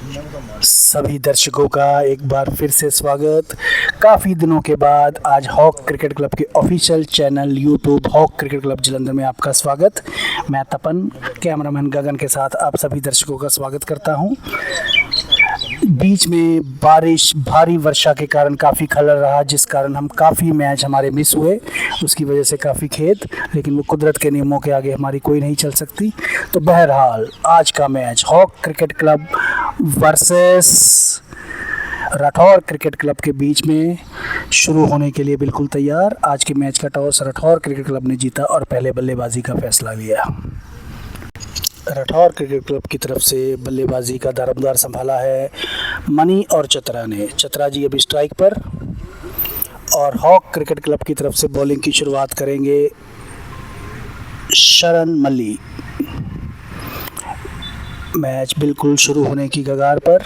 सभी दर्शकों का एक बार फिर से स्वागत। काफ़ी दिनों के बाद आज हॉक क्रिकेट क्लब के official channel YouTube Hawk cricket Club Jalandhar में आपका स्वागत। मैं तपन कैमरामैन गगन के साथ आप सभी दर्शकों का स्वागत करता हूं। बीच में बारिश भारी वर्षा के कारण काफ़ी खलल रहा, जिस कारण हम काफ़ी मैच हमारे मिस हुए, उसकी वजह से काफ़ी खेद, लेकिन वो कुदरत के नियमों के आगे हमारी कोई नहीं चल सकती। तो बहरहाल आज का match Hawk cricket club versus Rathore cricket club के बीच में शुरू होने के लिए बिल्कुल तैयार। आज के मैच का टॉस राठौर क्रिकेट क्लब ने जीता और पहले बल्लेबाजी का फैसला लिया। राठौर क्रिकेट क्लब की तरफ से बल्लेबाजी का दारोमदार संभाला है मनी और चतरा ने। चतरा जी अभी स्ट्राइक पर, और हॉक क्रिकेट क्लब की तरफ से बॉलिंग की शुरुआत करेंगे शरण मल्ली। मैच बिल्कुल शुरू होने की कगार पर।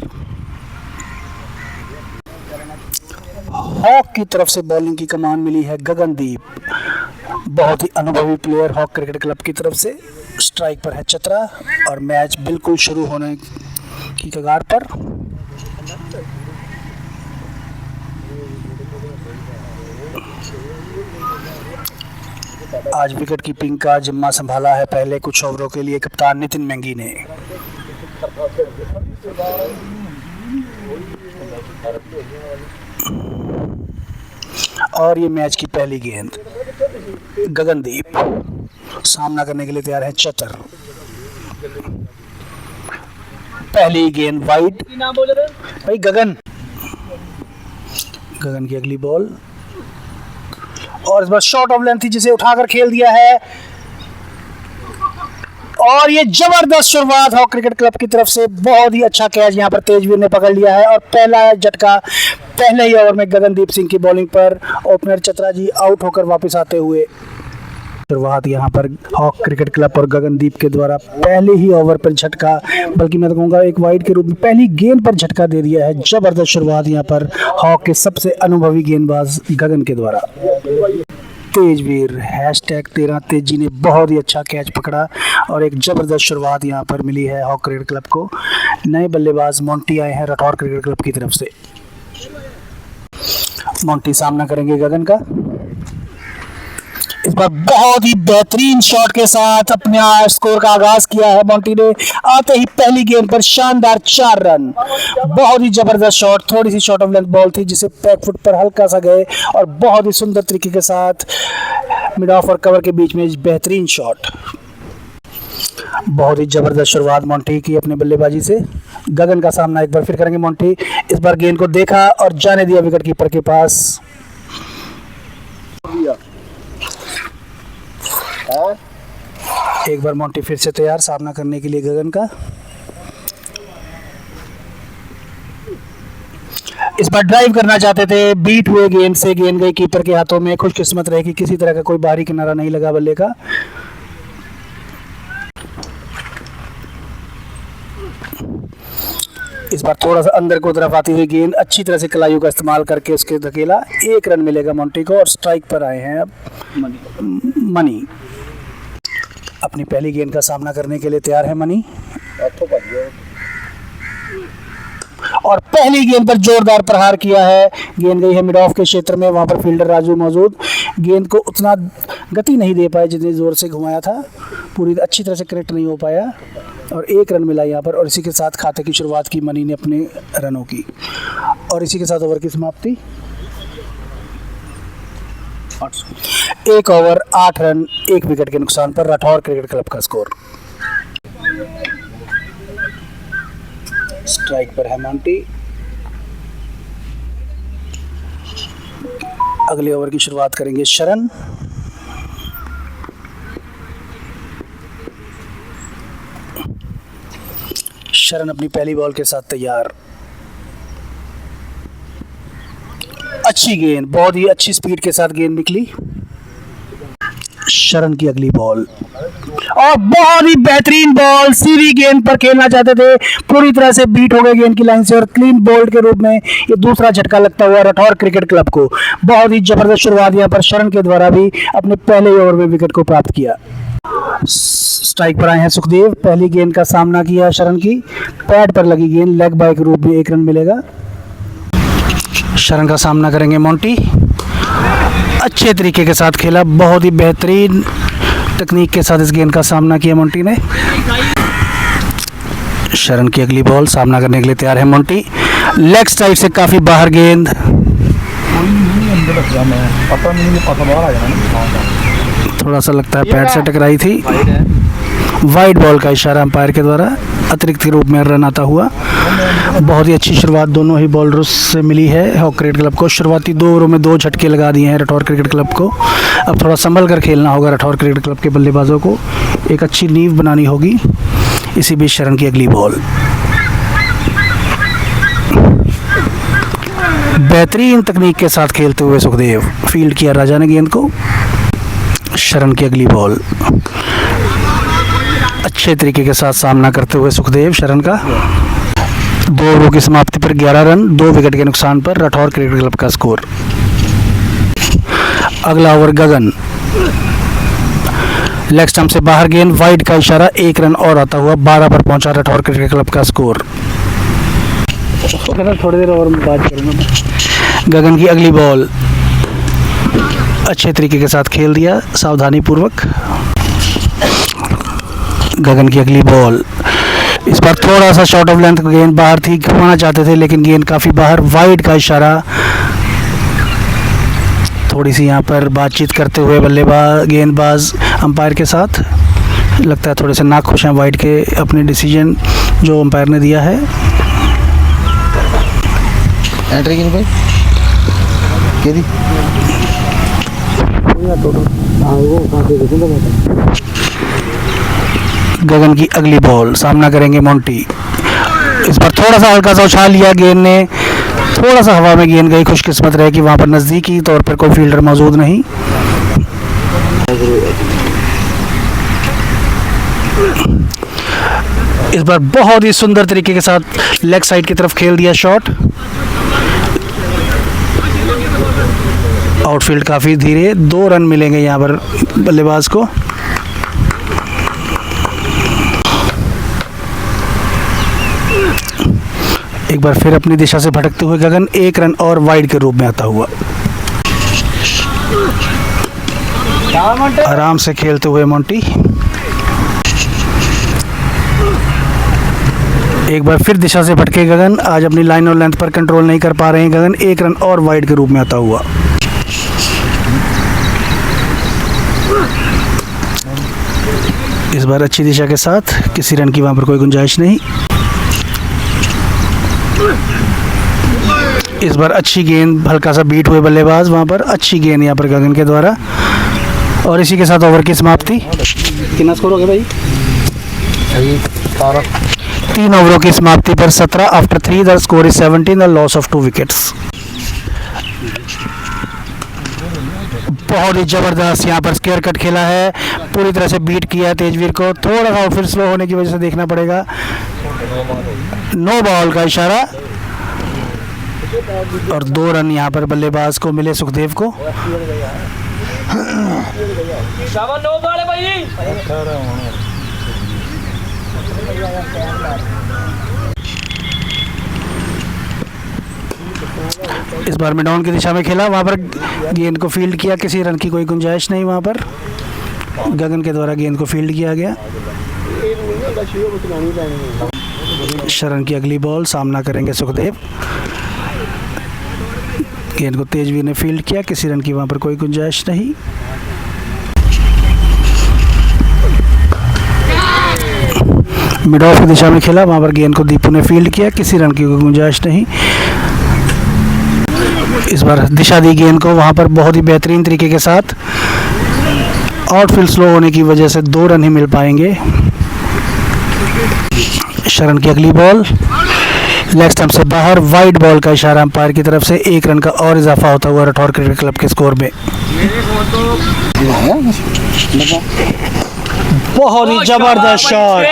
हॉक की तरफ से बॉलिंग की कमान मिली है गगनदीप, बहुत ही अनुभवी प्लेयर हॉक क्रिकेट क्लब की तरफ से। स्ट्राइक पर है चतरा और मैच बिल्कुल शुरू होने की कगार पर। आज विकेट कीपिंग का जिम्मा संभाला है पहले कुछ ओवरों के लिए कप्तान नितिन मेंगी ने। और ये मैच की पहली गेंद गगनदीप, सामना करने के लिए तैयार है चतर। पहली गेंद वाइड भाई गगन की अगली बॉल, और इस बार शॉर्ट ऑफ लेंथ थी जिसे उठाकर खेल दिया है। और ये जबरदस्त शुरुआत हॉक क्रिकेट क्लब की तरफ से, बहुत ही अच्छा कैच यहाँ पर तेजवीर ने पकड़ लिया है। और पहला झटका पहले ही ओवर में गगनदीप सिंह की बॉलिंग पर ओपनर चतरा जी आउट होकर वापस आते हुए। शुरुआत यहाँ पर हॉक क्रिकेट क्लब और गगनदीप के द्वारा पहले ही ओवर पर झटका, बल्कि मैं तो कहूँगा एक वाइड के रूप में पहली गेंद पर झटका दे दिया है। जबरदस्त शुरुआत यहाँ पर हॉक के सबसे अनुभवी गेंदबाज गगन के द्वारा। तेजवीर #13 तेजी ने बहुत ही अच्छा कैच पकड़ा और एक जबरदस्त शुरुआत यहाँ पर मिली है हॉक क्रिकेट क्लब को। नए बल्लेबाज मोंटी आए हैं राठौर क्रिकेट क्लब की तरफ से। मोंटी सामना करेंगे गगन का। इस बार बहुत ही बेहतरीन शॉट के साथ अपने स्कोर का आगाज किया है मोंटी ने। आते ही पहली गेंद पर शानदार 4 रन, बहुत ही जबरदस्त शॉट। थोड़ी सी शॉर्ट ऑफ लेंथ बॉल थी जिसे बैक फुट पर हल्का सा गए और बहुत ही सुंदर तरीके के साथ मिड ऑफ और कवर के बीच में बेहतरीन शॉट। बहुत ही जबरदस्त शुरुआत मोंटी की अपने बल्लेबाजी से। गगन का सामना एक बार फिर करेंगे मोंटी। इस बार गेंद को देखा और जाने दिया विकेट कीपर के पास। एक बार मोंटी फिर से तैयार सामना करने के लिए गगन का। इस बार ड्राइव करना चाहते थे, बीट हुए गेंद से, गेंद गई कीपर के हाथों में। खुशकिस्मत रहे कि किसी तरह का कोई बाहरी किनारा नहीं लगा बल्ले का। इस बार थोड़ा सा अंदर को तरफ आती हुई गेंद अच्छी तरह से कलाइयों का इस्तेमाल करके उसके धकेला। 1 रन मिलेगा मोंटी को और स्ट्राइक पर आए हैं अब मनी। अपनी पहली गेंद का सामना करने के लिए तैयार है मनी, और पहली गेंद पर जोरदार प्रहार किया है। गेंद गई है मिड ऑफ के क्षेत्र में, वहां पर फील्डर राजू मौजूद। गेंद को उतना गति नहीं दे पाए जितनी जोर से घुमाया था, पूरी अच्छी तरह से करेक्ट नहीं हो पाया और 1 रन मिला यहाँ पर। और इसी के साथ खाते की शुरुआत की मनी ने अपने रनों की, और इसी के साथ ओवर की समाप्ति। 1 ओवर 8 रन 1 विकेट के नुकसान पर राठौर क्रिकेट क्लब का स्कोर। स्ट्राइक पर है मोंटी। अगले ओवर की शुरुआत करेंगे शरण। शरण अपनी पहली बॉल के साथ तैयार। अच्छी गेंद, बहुत ही अच्छी स्पीड के साथ गेंद निकली। शरण की अगली बॉल, और बहुत ही बेहतरीन बॉल। सीधी गेंद पर खेलना चाहते थे, पूरी तरह से बीट हो गए गेंद की लाइन से, और क्लीन बोल्ड के रूप में ये दूसरा झटका लगता हुआ राठौर क्रिकेट क्लब को। बहुत ही जबरदस्त शुरुआत यहाँ पर शरण के द्वारा भी अपने पहले ओवर में विकेट को प्राप्त किया। स्ट्राइक पर आए हैं सुखदेव। पहली गेंद का सामना किया शरण की, पैड पर लगी गेंद, लेग बाय के रूप में 1 रन मिलेगा। शरण का सामना करेंगे मोंटी। अच्छे तरीके के साथ खेला, बहुत ही बेहतरीन तकनीक के साथ इस गेंद का सामना किया मोंटी ने। शरण की अगली बॉल, सामना करने के लिए तैयार है मोंटी। लेग साइड से काफ़ी बाहर गेंद, थोड़ा सा लगता है पैड से टकराई थी। वाइड बॉल का इशारा अंपायर के द्वारा, अतिरिक्त के रूप में रन आता हुआ। बहुत ही अच्छी शुरुआत दोनों ही बॉलरों से मिली है हॉक क्रिकेट क्लब को। शुरुआती 2 ओवरों में 2 झटके लगा दिए हैं राठौर क्रिकेट क्लब को। अब थोड़ा संभल कर खेलना होगा राठौर क्रिकेट क्लब के बल्लेबाजों को, एक अच्छी नींव बनानी होगी। इसी बीच शरण की अगली बॉल, बेहतरीन तकनीक के साथ खेलते हुए सुखदेव, फील्ड किया राजा ने गेंद को। शरण की अगली बॉल, अच्छे तरीके के साथ सामना करते हुए सुखदेव शरण का। 2 ओवरों की समाप्ति पर 11 रन, 2 विकेट के नुकसान पर राठौर क्रिकेट क्लब का स्कोर। अगला ओवर गगन, लेग स्टंप से बाहर गेंद, वाइड का इशारा, 1 रन और आता हुआ 12 पर पहुंचा राठौर क्रिकेट क्लब का स्कोर। थोड़ी देर और बात करूँगा। गगन की अगली बॉल, अच्छे तरीके के साथ खेल दिया सावधानी पूर्वक। गगन की अगली बॉल, इस बार थोड़ा सा शॉर्ट ऑफ लेंथ गेंद बाहर थी, घुमाना चाहते थे लेकिन गेंद काफ़ी बाहर, वाइड का इशारा। थोड़ी सी यहाँ पर बातचीत करते हुए बल्लेबाज गेंदबाज अंपायर के साथ, लगता है थोड़े से नाखुश हैं वाइड के अपने डिसीजन जो अंपायर ने दिया है। एंट्री की भाई केदी गगन की अगली बॉल, सामना करेंगे मोंटी। इस बार थोड़ा सा हल्का सा उछाल लिया गेंद ने, थोड़ा सा हवा में गेंद गई, खुशकिस्मत रहे कि वहाँ पर नज़दीकी तौर पर कोई फील्डर मौजूद नहीं। इस बार बहुत ही सुंदर तरीके के साथ लेग साइड की तरफ खेल दिया शॉट। आउटफील्ड काफ़ी धीरे, 2 रन मिलेंगे यहाँ पर बल्लेबाज को। एक बार फिर अपनी दिशा से भटकते हुए गगन, 1 रन और वाइड के रूप में आता हुआ। आराम से खेलते हुए मोंटी, एक बार फिर दिशा से भटके गगन। आज अपनी लाइन और लेंथ पर कंट्रोल नहीं कर पा रहे हैं गगन, 1 रन और वाइड के रूप में आता हुआ। इस बार अच्छी दिशा के साथ, किसी रन की वहां पर कोई गुंजाइश नहीं। इस बार अच्छी गेंद, हल्का सा बीट हुए बल्लेबाज वहां पर, अच्छी गेंद यहाँ पर गगन के द्वारा। और इसी के साथ ओवर की समाप्ति। कितना स्कोर हो गया भाई? 3 ओवरों की समाप्ति पर 17 after 3, the score is 17, the loss of 2 wickets. बहुत ही जबरदस्त यहाँ पर स्क्वायर कट खेला है, पूरी तरह से बीट किया है तेजवीर को। थोड़ा सा फिर स्लो होने की वजह से देखना पड़ेगा। नो बॉल का इशारा और 2 रन यहाँ पर बल्लेबाज को मिले सुखदेव को। इस बार में डाउन की दिशा में खेला, वहाँ पर गेंद को फील्ड किया, किसी रन की कोई गुंजाइश नहीं। वहाँ पर गगन के द्वारा गेंद को फील्ड किया गया। शरण की अगली बॉल, सामना करेंगे सुखदेव। गेंद को तेजवीर ने फील्ड किया, किसी रन की वहाँ पर कोई गुंजाइश नहीं। मिड ऑफ की दिशा में खेला, वहाँ पर गेंद को दीपू ने फील्ड किया, किसी रन की कोई गुंजाइश नहीं। इस बार दिशा दी गेंद को वहाँ पर बहुत ही बेहतरीन तरीके के साथ। आउटफील्ड स्लो होने की वजह से 2 रन ही मिल पाएंगे। शरण की अगली बॉल, लेग स्टंप से बाहर, वाइड बॉल का इशारा अंपायर की तरफ से। 1 रन का और इजाफा होता हुआ राठौर क्रिकेट क्लब के स्कोर में। बहुत ही जबरदस्त शॉट,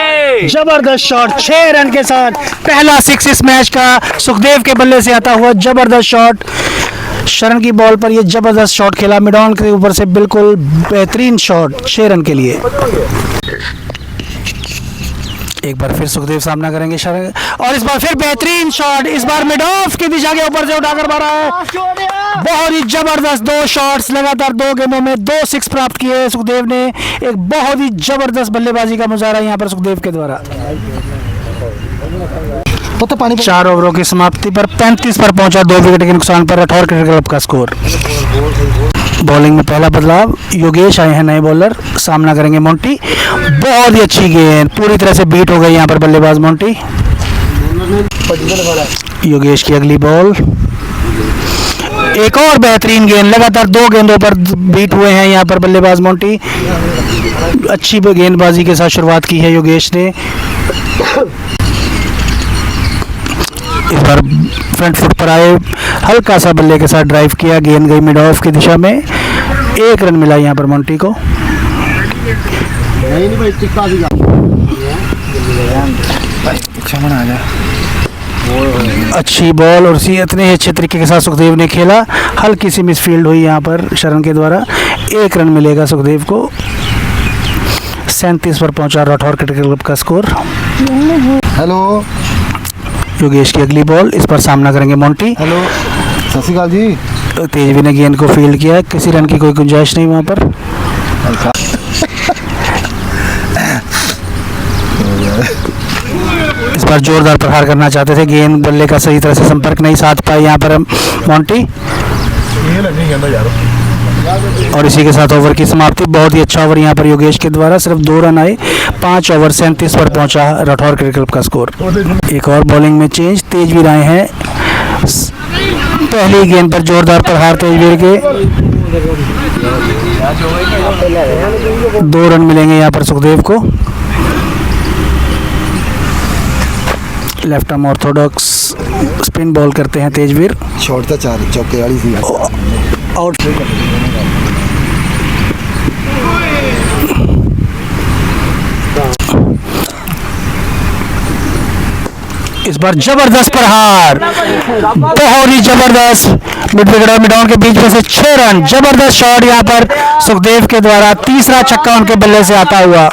जबरदस्त शॉट, 6 रन के साथ पहला 6 इस मैच का सुखदेव के बल्ले से आता हुआ जबरदस्त शॉट। शरण की बॉल पर ये जबरदस्त शॉट खेला मिड ऑन के ऊपर से, बिल्कुल बेहतरीन शॉट 6 रन के लिए। एक बार फिर सुखदेव सामना करेंगे शरण, और इस बार फिर बेहतरीन शॉट, इस बार मिड ऑफ की दिशा के ऊपर से उठाकर मारा है। बहुत ही जबरदस्त 2 शॉट्स लगातार 2 गेंदों में 2 6 प्राप्त किए सुखदेव ने। एक बहुत ही जबरदस्त बल्लेबाजी का मुजाहरा यहाँ पर सुखदेव के द्वारा। तो पानी 4 ओवरों की समाप्ति पर 35 पर पहुंचा, 2 विकेट के नुकसान पर राठौर क्रिकेट क्लब का स्कोर। बॉलिंग में पहला बदलाव, योगेश आए हैं नए बॉलर, सामना करेंगे मोंटी। बहुत ही अच्छी गेंद, पूरी तरह से बीट हो गई यहाँ पर बल्लेबाज मोंटी। योगेश की अगली बॉल, एक और बेहतरीन गेंद, लगातार 2 गेंदों पर बीट हुए हैं यहाँ पर बल्लेबाज मोंटी। अच्छी गेंदबाजी के साथ शुरुआत की है योगेश ने। इस बार फ्रंट फुट पर आए, हल्का सा बल्ले के साथ ड्राइव किया, गेंद गई मिड ऑफ की दिशा में। 1 रन मिला यहाँ पर मोंटी को। अच्छी बॉल और इतने ही अच्छे तरीके के साथ सुखदेव ने खेला। हल्की सी मिसफील्ड हुई यहाँ पर शरण के द्वारा। 1 रन मिलेगा सुखदेव को। 37 पर पहुंचा राठौर क्रिकेट क्लब का स्कोर। हेलो योगेश की अगली बॉल, इस पर सामना करेंगे मोंटी। हेलो सत श्रीकाल जी। तेजवी ने गेंद को फील्ड किया, किसी रन की कोई गुंजाइश नहीं वहाँ पर। इस बार जोरदार प्रहार करना चाहते थे, गेंद बल्ले का सही तरह से संपर्क नहीं साध पाए यहाँ पर मोंटी, और इसी के साथ ओवर की समाप्ति। बहुत ही अच्छा ओवर यहाँ पर योगेश के द्वारा, सिर्फ 2 रन आए। 5 ओवर 37 पर पहुंचा राठौर क्रिकेट क्लब का स्कोर। एक और बॉलिंग में चेंज, तेजवीर आए हैं। पहली गेंद पर जोरदार प्रहार तेजवीर के। 2 रन मिलेंगे यहाँ पर सुखदेव को। Left arm Orthodox spin ball करते हैं तेजवीर। छोड़ता 4 चौके वाली थी आउट। इस बार जबरदस्त प्रहार, बहुत ही जबरदस्त मिड विकेट और मिड ऑन के बीच में से 6 रन। जबरदस्त शॉट यहाँ पर सुखदेव के द्वारा, तीसरा छक्का उनके बल्ले से आता हुआ।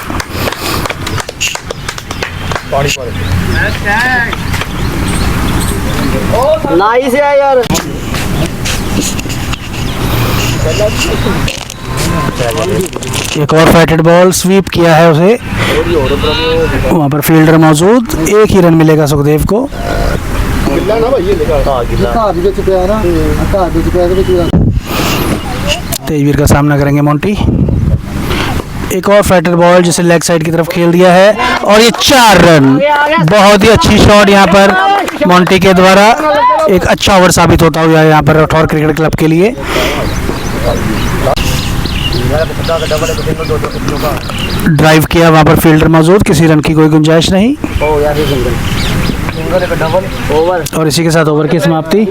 नाइस है यार। एक और फाइटेड बॉल, स्वीप किया है उसे, वहाँ पर फील्डर मौजूद। 1 ही रन मिलेगा सुखदेव को। तेजवीर का सामना करेंगे मोंटी। एक और फाइटर बॉल जिसे लेग साइड की तरफ खेल दिया है, और ये 4 रन। बहुत ही अच्छी शॉट यहाँ पर मोंटी के द्वारा। एक अच्छा ओवर साबित होता हुआ यहाँ पर राठौर क्रिकेट क्लब के लिए। ड्राइव किया, वहाँ पर फील्डर मौजूद, किसी रन की कोई गुंजाइश नहीं। और इसी के साथ ओवर की समाप्ति।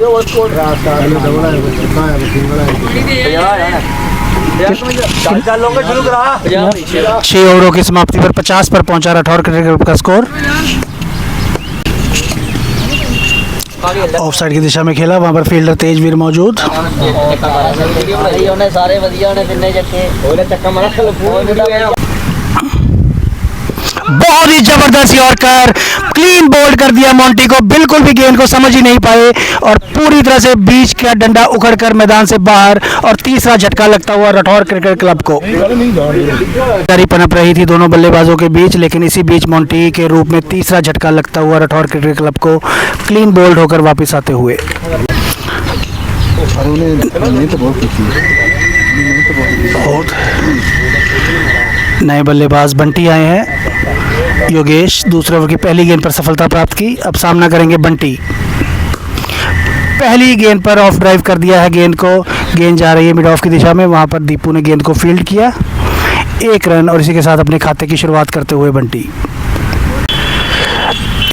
6 ओवरों की समाप्ति पर 50 पर पहुंचा राठौर क्रिकेट क्लब का स्कोर। ऑफ साइड की दिशा में खेला, वहाँ पर फील्डर तेजवीर मौजूद। बहुत ही जबरदस्त यॉर्कर, क्लीन बोल्ड कर दिया मोंटी को। बिल्कुल भी गेंद को समझ ही नहीं पाए, और पूरी तरह से बीच का डंडा उखड़कर मैदान से बाहर, और तीसरा झटका लगता हुआ राठौर क्रिकेट क्लब को। जारी पनप रही थी दोनों बल्लेबाजों के बीच, लेकिन इसी बीच मोंटी के रूप में तीसरा झटका लगता हुआ राठौर क्रिकेट क्लब को, क्लीन बोल्ड होकर वापस आते हुए। नए बल्लेबाज बंटी आए हैं। योगेश दूसरे ओवर की पहली गेंद पर सफलता प्राप्त की। अब सामना करेंगे बंटी। पहली गेंद पर ऑफ ड्राइव कर दिया है गेंद को। गेंद जा रही है मिड ऑफ की दिशा में, वहां पर दीपू ने गेंद को फील्ड किया। 1 रन, और इसी के साथ अपने खाते की शुरुआत करते हुए बंटी।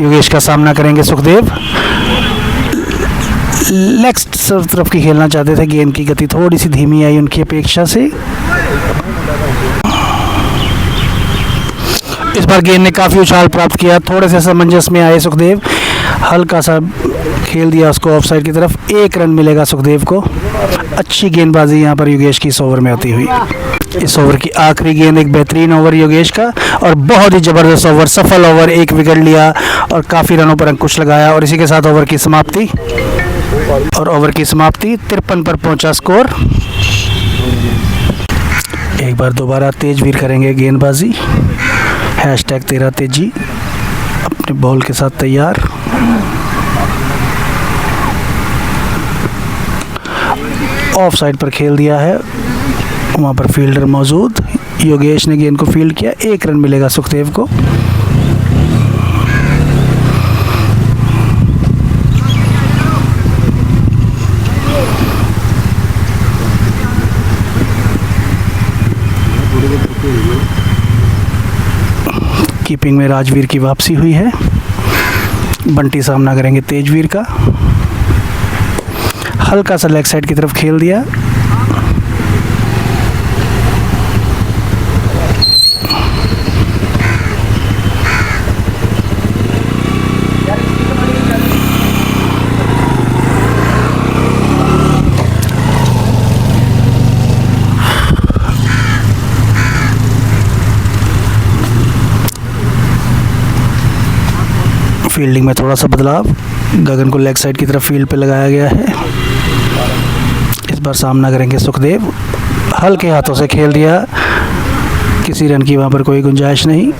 योगेश का सामना करेंगे सुखदेव। लेफ्ट तरफ की खेलना चाहते थे, गेंद की गति थोड़ी सी धीमी आई उनकी अपेक्षा से। इस बार गेंद ने काफ़ी उछाल प्राप्त किया, थोड़े से सामंजस्य में आए सुखदेव। हल्का सा खेल दिया उसको ऑफ साइड की तरफ, 1 रन मिलेगा सुखदेव को। अच्छी गेंदबाजी यहाँ पर योगेश की इस ओवर में आती हुई। इस ओवर की आखिरी गेंद, एक बेहतरीन ओवर योगेश का और बहुत ही ज़बरदस्त ओवर, सफल ओवर, 1 विकेट लिया और काफ़ी रनों पर अंकुश लगाया और इसी के साथ ओवर की समाप्ति। और ओवर की समाप्ति 53 पर पहुंचा स्कोर। एक बार दोबारा तेजवीर करेंगे गेंदबाजी, #13 तेजी अपने बॉल के साथ तैयार। ऑफ साइड पर खेल दिया है, वहाँ पर फील्डर मौजूद, योगेश ने गेंद को फील्ड किया, 1 रन मिलेगा सुखदेव को। कीपिंग में राजवीर की वापसी हुई है। बंटी सामना करेंगे तेजवीर का, हल्का सा लेग साइड की तरफ खेल दिया। फील्डिंग में थोड़ा सा बदलाव, गगन को लेग साइड की तरफ फील्ड पे लगाया गया है। इस बार सामना करेंगे सुखदेव, हल्के हाथों से खेल दिया, किसी रन की वहाँ पर कोई गुंजाइश नहीं।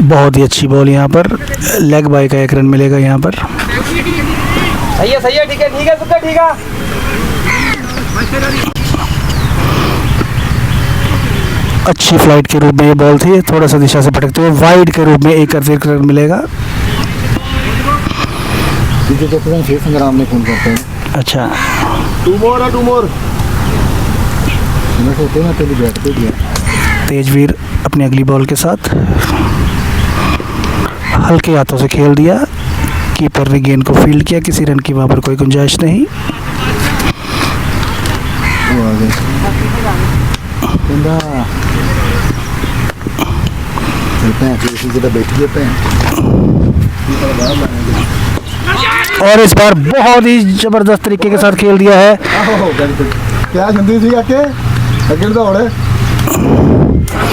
बहुत ही अच्छी बॉल यहाँ पर, लेग बाय का 1 रन मिलेगा यहाँ पर। सही है ठीक है सुखा ठीक है। अच्छी फ्लाइट के रूप में ये बॉल थी, थोड़ा सा दिशा से भटकते हुए वाइड के रूप में 1 रन मिलेगा। फिर संग्राम ने फोन करते हैं। अच्छा, 2 मोर मैं सोचते ना तेरी बैट पे दिया। तेजवीर अपनी अगली बॉल के साथ हल्के हाथों से खेल दिया, कीपर ने गेंद को फील्ड किया, किसी रन की वहाँ पर कोई गुंजाइश नहीं। वो आ गए चलते हैं फिर इसी जगह बैठ गए। और इस बार बहुत ही जबरदस्त तरीके के साथ खेल दिया है। क्या संदीप जी आके अगर दौड़े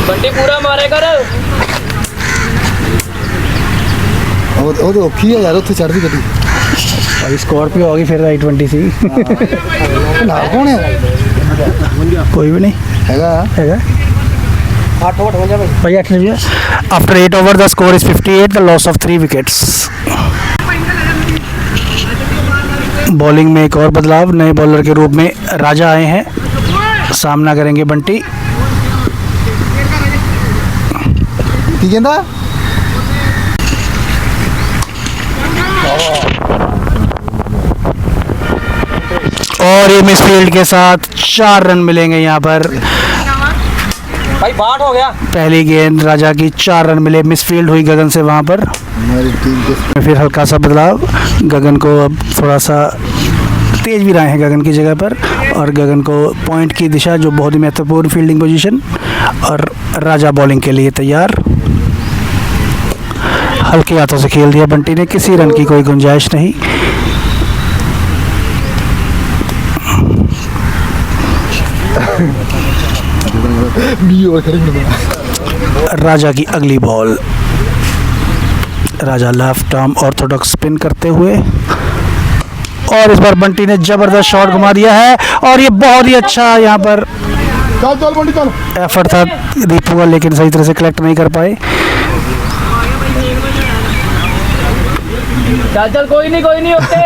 बंटी पूरा मारे कर। ਉਹ ਤਾਂ ਔਖੀ ਹੈ ਯਾਰ, ਉੱਥੇ ਚੜ੍ਹਦੀ ਗੱਡੀ। और स्कॉर्पियो होगी फिर I-20 सी। ਨਾਲ ਕੌਣ ਹੈ? कोई भी नहीं ਹੈਗਾ हैगा 8 हो जा भाई। भाई 8 run. After 8 over the score is 58, the loss of 3 wickets. Bowling में एक और बदलाव, नए बॉलर के रूप में राजा आए हैं, सामना करेंगे बंटी। ਕੀ ਕਹਿੰਦਾ? और ये मिसफील्ड के साथ 4 रन मिलेंगे यहाँ पर। भाई 62 हो गया। पहली गेंद राजा की, 4 रन मिले, मिसफील्ड हुई गगन से वहाँ पर। हमारी टीम के फिर हल्का सा बदलाव, गगन को अब थोड़ा सा तेज भी रहे हैं गगन की जगह पर, और गगन को पॉइंट की दिशा, जो बहुत ही महत्वपूर्ण फील्डिंग पोजीशन, और राजा बॉलिंग के लिए तैयार। हल्के हाथों से खेल दिया बंटी ने, किसी रन की कोई गुंजाइश नहीं। राजा की अगली बॉल, राजा लेफ्ट आर्म ऑर्थोडॉक्स स्पिन करते हुए, और इस बार बंटी ने जबरदस्त शॉट घुमा दिया है, और ये बहुत ही अच्छा यहाँ पर चल बंटी चल। एफर्ट था दीपू का, लेकिन सही तरह से कलेक्ट नहीं कर पाए। चल कोई नहीं ओके।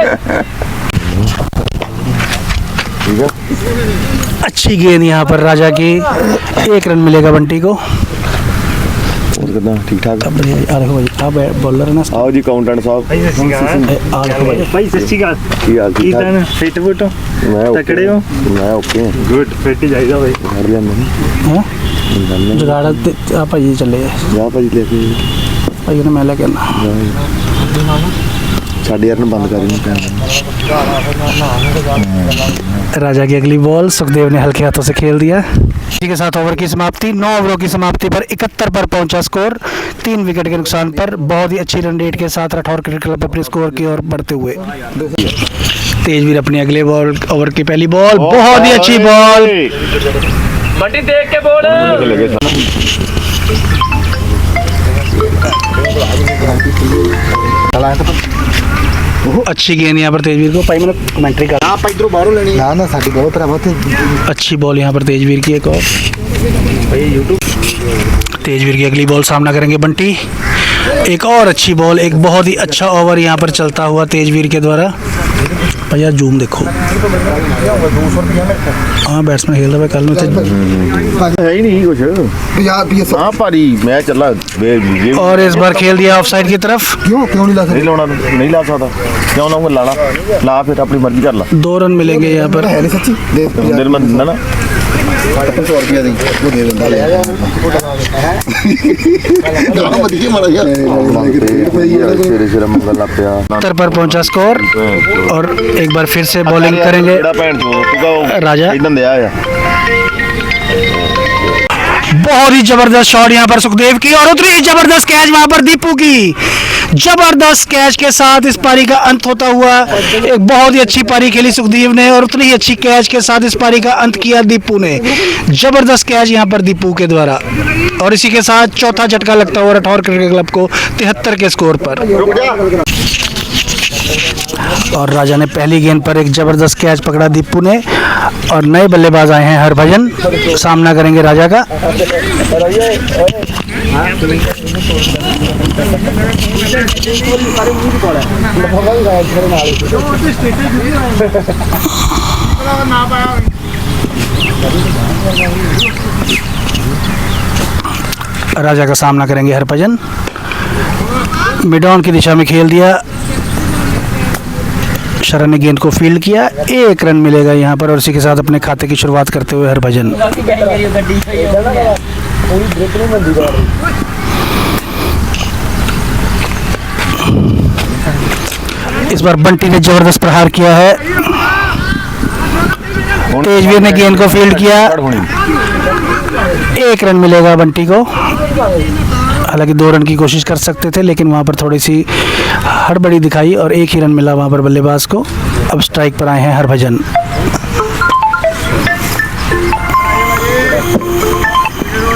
अच्छी गेंद यहाँ पर राजा की, 1 रन मिलेगा बंटी को। कितना ठीक ठाक अब बढ़िया आ देखो भाई आप बॉलर है ना आओ जी अकाउंटेंट साहब आ देखो भाई भाई सत श्री अकाल की हाल ठीक ठाक ਫਿੱਟ ਫੁੱਟ मैं तकड़े हो? मैं ओके ਗੁੱਡ ਫਿੱਟ ਹੀ ਚਾਹੀਦਾ ਭਾਈ घर लेंदे हाँ जुगाड़ आप भाई चले जा भाजी लेके भाई ने मैं लेके आना साढ़े यार ने बंद कर दी राजा की अगली बॉल सुखदेव ने हल्के हाथों से खेल दिया। इसी के साथ ओवर की समाप्ति 9 ओवरों की समाप्ति पर 71 पर पहुंचा स्कोर 3 विकेट के नुकसान पर। बहुत ही अच्छी रन रेट के साथ राठौर क्रिकेट क्लब अपने स्कोर की ओर बढ़ते हुए। तेजवीर अपनी अगले बॉल ओवर की पहली बॉल बहुत ही अच्छी बॉल बंटी देख के बोल अच्छी गेंद यहाँ पर तेजवीर को भाई मैंने कमेंट्री कर आप इधरों बाहरों लेनी ना ना साडी बहुत भरावा ते अच्छी बॉल यहाँ पर तेजवीर की एक और तेजवीर की अगली बॉल सामना करेंगे बंटी। एक और अच्छी बॉल एक बहुत ही अच्छा ओवर यहाँ पर चलता हुआ तेजवीर के द्वारा। भैया जूम देखो हाँ बैट्समैन खेल रहा है कल में है ही नहीं कुछ यार ये हां भारी मैं चला और इस बार खेल दिया ऑफसाइड की तरफ। क्यों नहीं ला नहीं लाना नहीं ला सकता क्यों लाऊंगा लाना ला फिर अपनी मर्जी कर ला 2 रन मिलेंगे यहाँ पर। है नहीं सच्ची दे अंदर में दिंदा ना 100 रुपया दी वो दे देंदा ले ना मत मारा यार सिरे सिरे मंगल ला पिया 70 पर पहुंचा स्कोर और एक बार फिर से बॉलिंग करेंगे जेड़ा भैन चो राजा। इधर दे आया बहुत ही जबरदस्त शॉट यहाँ पर सुखदेव की और उतनी ही जबरदस्त कैच वहां पर दीपू की। जबरदस्त कैच के साथ इस पारी का अंत होता हुआ। एक बहुत ही अच्छी पारी खेली सुखदेव ने और उतनी ही अच्छी कैच के साथ इस पारी का अंत किया दीपू ने। जबरदस्त कैच यहाँ पर दीपू के द्वारा और इसी के साथ चौथा झटका लगता हुआ राठौर क्रिकेट क्लब को 73 के स्कोर पर। और राजा ने पहली गेंद पर एक जबरदस्त कैच पकड़ा दीपू ने और नए बल्लेबाज आए हैं हरभजन सामना करेंगे राजा का। राजा का सामना करेंगे हरभजन। मिड ऑन की दिशा में खेल दिया शरण ने गेंद को फील्ड किया। 1 रन मिलेगा यहाँ पर और इसी के साथ अपने खाते की शुरुआत करते हुए हरभजन। इस बार बंटी ने जबरदस्त प्रहार किया है। तेजवीर ने गेंद को फील्ड किया। 1 रन मिलेगा बंटी को। हालांकि 2 रन की कोशिश कर सकते थे लेकिन वहां पर थोड़ी सी हड़बड़ी दिखाई और 1 ही रन मिला वहां पर बल्लेबाज को। अब स्ट्राइक पर आए हैं हरभजन।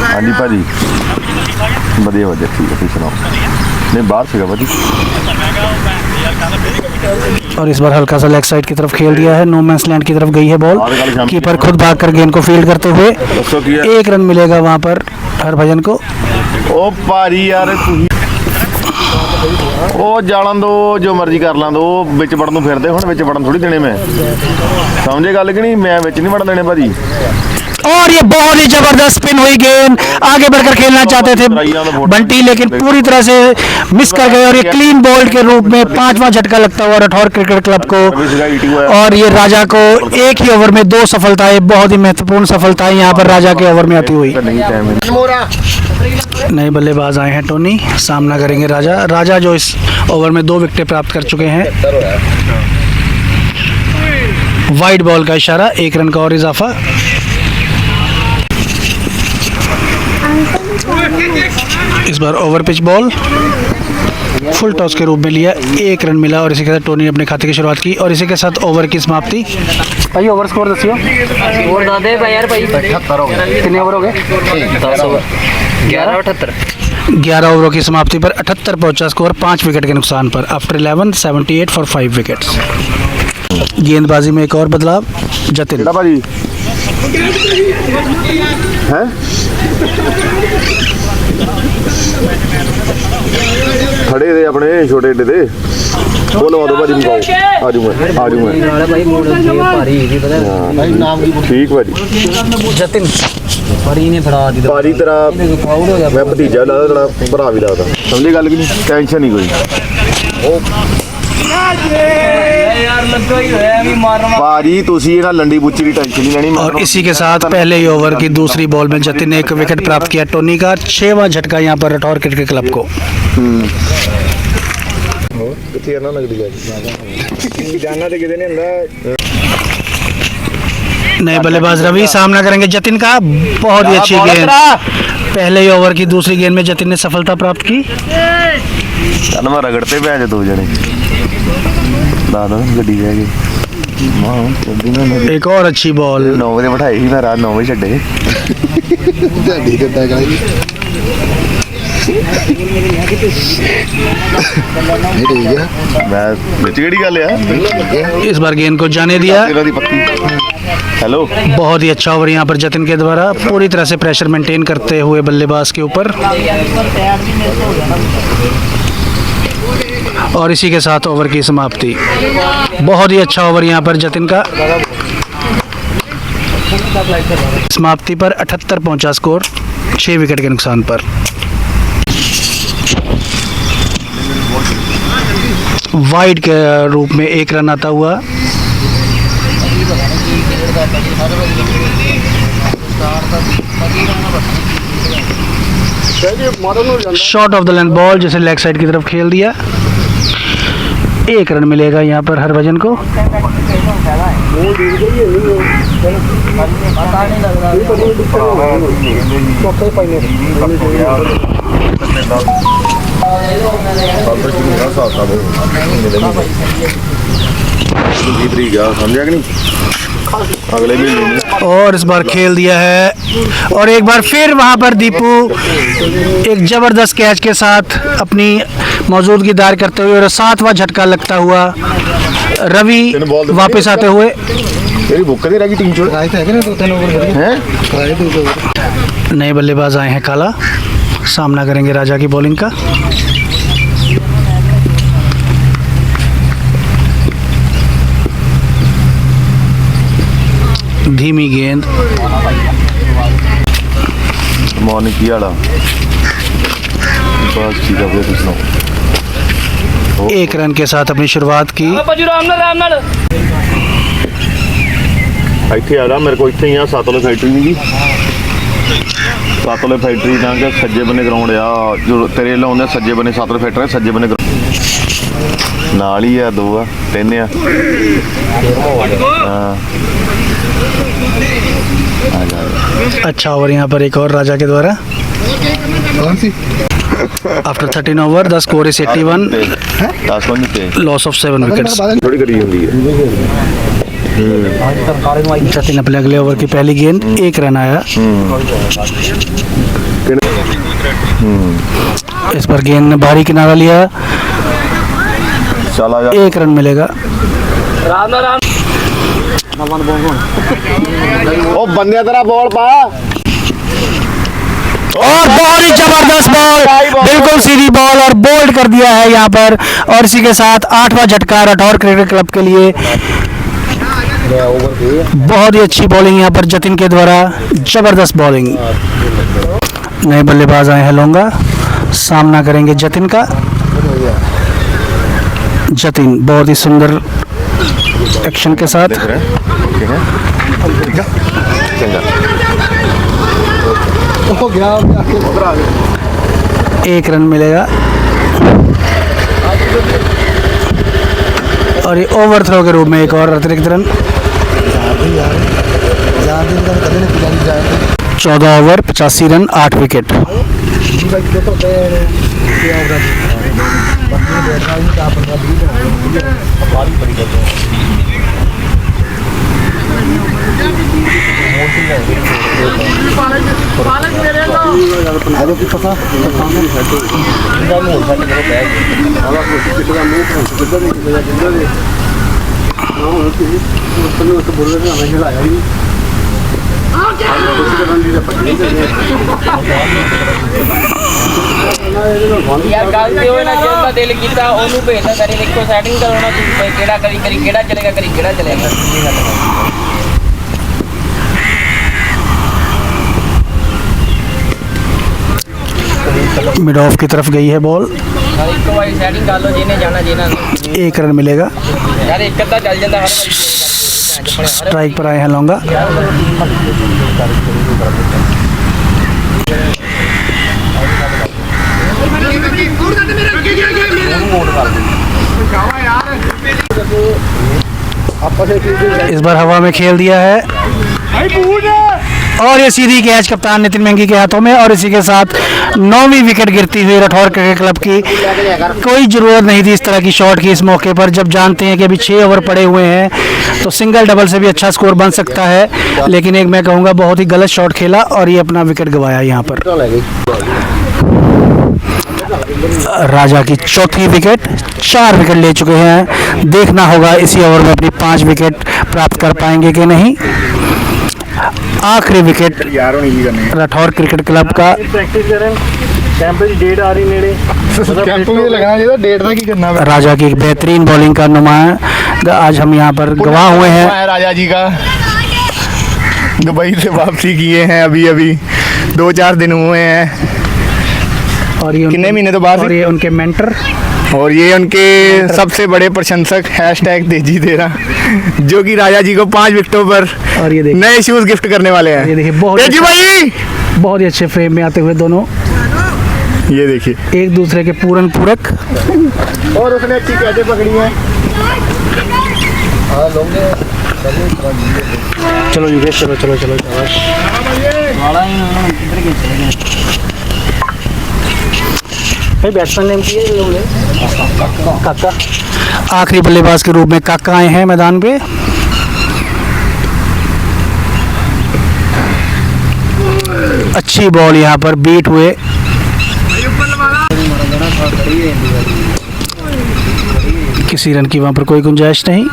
हाँ जी भाजी बढ़िया वजह ठीक है सुनाओ नहीं बाहर से भाजी और इस बार हल्का सा लेग साइड की तरफ खेल दिया है। नो मैंस लैंड की तरफ गई है बॉल। कीपर खुद भागकर गेंद को फील्ड करते हुए 1 रन मिलेगा वहां पर हरभजन को। ओ भारी यार ਉਹ ਜਾਣ ਦੋ ਜੋ ਮਰਜ਼ੀ ਕਰ ਲਾਂ ਦੋ ਵਿੱਚ ਵੜਨ ਨੂੰ ਫਿਰਦੇ ਹੁਣ ਵਿੱਚ ਵੜਨ ਥੋੜੀ ਦੇਣੇ ਮੈਂ ਸਮਝੇ ਗੱਲ ਕਿ ਨਹੀਂ मैं ਵਿੱਚ नहीं ਵੜਨ ਦੇਣੇ ਭਾਜੀ। और ये बहुत ही जबरदस्त स्पिन हुई गेंद आगे बढ़कर खेलना चाहते थे बंटी लेकिन पूरी तरह से मिस कर गए और ये क्लीन बॉल के रूप में 5वां झटका लगता हुआ राठौर क्रिकेट क्लब को। और ये राजा को एक ही ओवर में 2 सफलताएं बहुत ही महत्वपूर्ण सफलताएं यहाँ पर राजा के ओवर में आती हुई। नए बल्लेबाज आए हैं टोनी सामना करेंगे राजा। राजा जो इस ओवर में 2 विकेटें प्राप्त कर चुके हैं। वाइड बॉल का इशारा 1 रन का और इजाफा। इस बार over pitch ball full toss के रूप में लिया। 1 रन मिला और इसी के साथ टोनी ने अपने खाते की शुरुआत की और इसी के साथ ओवर की समाप्ति। भाई ओवर स्कोर दसियो और दादे भाई यार भाई 78 हो गए। कितने ओवर हो गए 10 ओवर 11 ओवरों की समाप्ति पर 78 पहुंचा स्कोर 5 विकेट के नुकसान पर। After 11 78 for 5 wickets. गेंदबाजी में एक और बदलाव जतिन भाजी है खड़े थे अपने छोटे एडे थे वो लवा दो भाजी मुकाओ आ जाऊंगा नाले भाई मोड़ के भारी ही पता है भाई नाम की ठीक भाजी जतिन भारी ने फड़ा दी भाजी तेरा फाउल हो गया मैं भतीजा लगदा तेरा भरा भी लगदा समझी गल कि नहीं टेंशन नहीं कोई यार लगा ही है अभी मारना भाजी तुसी ना लंडी बुच्ची की टेंशन नहीं लेनी और इसी के साथ पहले ही ओवर की दूसरी बॉल में जतिन ने एक विकेट प्राप्त किया टोनी का 6वां झटका यहाँ पर राठौर क्रिकेट क्लब को। किथे ना लगदी है जाना ते किते नहीं हुंदा नए बल्लेबाज रवि सामना करेंगे जतिन का। बहुत ही अच्छी गेंद, पहले ही ओवर की दूसरी गेंद में जतिन ने सफलता प्राप्त की। मैं रगड़ते पे आज दो जने दादा गड्डी रह गई एक और अच्छी बॉल 9 बजे बिठाई मैं रात 9 बजे छड्डे ढाडी करता है नहीं ठीक है मैं विच केड़ी गल आ इस बार गेंद को जाने दिया। तेरा दी पक्की हेलो बहुत ही अच्छा ओवर यहाँ पर जतिन के द्वारा पूरी तरह से प्रेशर मेंटेन करते हुए बल्लेबाज के ऊपर। और इसी के साथ ओवर की समाप्ति। बहुत ही अच्छा ओवर यहाँ पर जतिन का। समाप्ति पर 78 पहुंचा स्कोर 6 विकेट के नुकसान पर। वाइड के रूप में 1 रन आता हुआ। Short of the length ball जिसे लेग साइड की तरफ खेल दिया। 1 रन मिलेगा यहाँ पर हरभजन को। समझा कि नहीं अगले महीने और इस बार खेल दिया है और एक बार फिर वहां पर दीपू एक जबरदस्त कैच के साथ अपनी मौजूदगी दायर करते हुए और 7वां झटका लगता हुआ रवि वापस आते हुए। तेरी बुक नहीं रही टीम चोड़ आए थे ना 2-3 ओवर हैं आए थे नए बल्लेबाज आए हैं काला, सामना करेंगे राजा की बॉलिंग का। धीमी गेंद मॉर्निंग की आड़ा बस ठीक है फिर सुनाओ 1 रन के साथ अपनी शुरुआत की। ਇੱਥੇ ਆ ਜਾ ਮੇਰੇ ਕੋਲ ਇੱਥੇ ਹੀ ਆ ਸਾਤੋਲੇ ਫੈਕਟਰੀ ਨਹੀਂ ਜੀ ਸਾਤੋਲੇ ਫੈਕਟਰੀ ਤਾਂ ਕਿ ਸੱਜੇ ਬੰਨੇ ਗਰਾਊਂਡ ਆ ਜੋ ਤੇਰੇ ਲਾਉਂਦੇ ਸੱਜੇ ਬੰਨੇ ਸਾਤੋਲੇ ਫੈਕਟਰੀ ਸੱਜੇ ਬੰਨੇ ਨਾਲ ਹੀ ਆ 2 ਆ 3 ਆ ਹਾਂ आ जा अच्छा ओवर यहाँ पर एक और राजा के द्वारा। कौन सी after 13 over the score is 81, 10 बन ते लॉस ऑफ 7 विकेट्स। थोड़ी करी होंदी है जतिन अपने अगले ओवर की पहली गेंद 1 रन आया। इस पर गेंद ने भारी किनारा लिया। चला जा 1 रन मिलेगा। ओ बंदे तेरा बॉल पा और बहुत ही जबरदस्त बॉल, बिल्कुल सीधी बॉल और बोल्ड कर दिया है यहाँ पर। और इसी के साथ 8वां झटका राठौर क्रिकेट क्लब के लिए। बहुत ही अच्छी बॉलिंग यहाँ पर जतिन के द्वारा, जबरदस्त बॉलिंग। नए बल्लेबाज आए हैं लोंगा, सामना करेंगे जतिन का। जतिन बहुत ही सुंदर एक्शन के साथ हो गया 1 रन मिलेगा। और ये ओवर थ्रो के रूप में एक और अतिरिक्त रन। 14 over 85 run 8 wicket. यार गल ते होए ना जिसदा दिल कीता ओनू भेजदा करी देखो सेटिंग करो ना तुम केड़ा करी करी केड़ा चलेगा करी केड़ा चलेगा मिड ऑफ की तरफ गई है बॉल, यार एक बारी सेटिंग कर लो जिन्हें जाना जिन्हें 1 रन मिलेगा। यार एक अद्धा चल जाता हर बारी स्ट्राइक पर आए हैं लौंगा। इस बार हवा में खेल दिया है और ये सीधी कैच कप्तान नितिन मेंगी के हाथों में, और इसी के साथ 9वीं विकेट गिरती हुई राठौर क्रिकेट क्लब की। कोई ज़रूरत नहीं थी इस तरह की शॉट की इस मौके पर, जब जानते हैं कि अभी 6 ओवर पड़े हुए हैं तो सिंगल डबल से भी अच्छा स्कोर बन सकता है, लेकिन एक मैं कहूँगा बहुत ही गलत शॉट खेला और ये अपना विकेट गंवाया यहाँ पर। राजा की चौथी विकेट, 4 विकेट ले चुके हैं। देखना होगा इसी ओवर में अपनी 5 विकेट प्राप्त कर पाएंगे कि नहीं। आखिरी विकेट राठौर क्रिकेट क्लब का। प्रैक्टिस करें कैंप की डेट आ रही नेड़े कैंप में लगना चाहिए, डेट का की करना है। राजा की एक बेहतरीन बॉलिंग का नुमाया आज हम यहाँ पर गवाह हुए हैं। राजा जी का दुबई से वापसी किए हैं, अभी अभी 2-4 दिन हुए हैं, और ये कितने महीने तो बाद और ये उनके मेंटर और ये उनके सबसे बड़े प्रशंसक #तेजी तेरा, जो कि राजा जी को 5 विकेटों पर और ये देखिए नए शूज गिफ्ट करने वाले हैं। ये देखिए बहुत तेजी भाई, बहुत ही अच्छे फ्रेम में आते हुए दोनों ये देखिए, एक दूसरे के पूरन पूरक। और उसने अच्छी कैचे पकड़ी हैं। चलो युगेश, चलो चलो चलो भाई। बैट्समैन नेम की है काका। आखिरी बल्लेबाज के रूप में काका आए हैं मैदान पे। अच्छी बॉल यहाँ पर बीट हुए। किसी रन की वहाँ पर कोई गुंजाइश नहीं।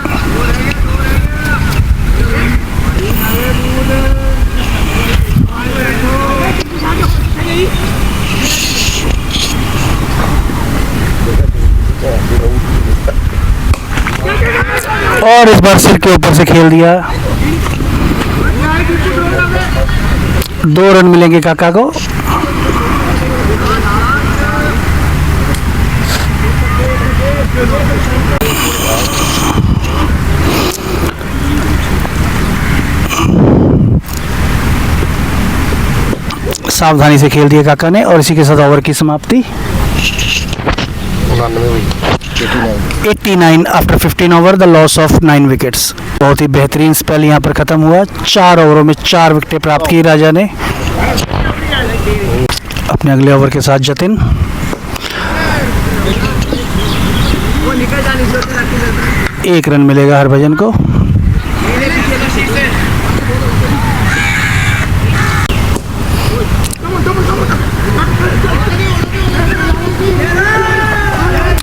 और इस बार सिर के ऊपर से खेल दिया। 2 रन मिलेंगे काका को। सावधानी से खेल दिया काका ने, और इसी के साथ ओवर की समाप्ति। 89 after 15 over, the loss of 9 wickets. बहुत ही बेहतरीन स्पेल यहाँ पर खत्म हुआ। 4 ओवरों में 4 विकेटें प्राप्त की राजा ने। अपने अगले ओवर के साथ जतिन। एक रन मिलेगा हरभजन को।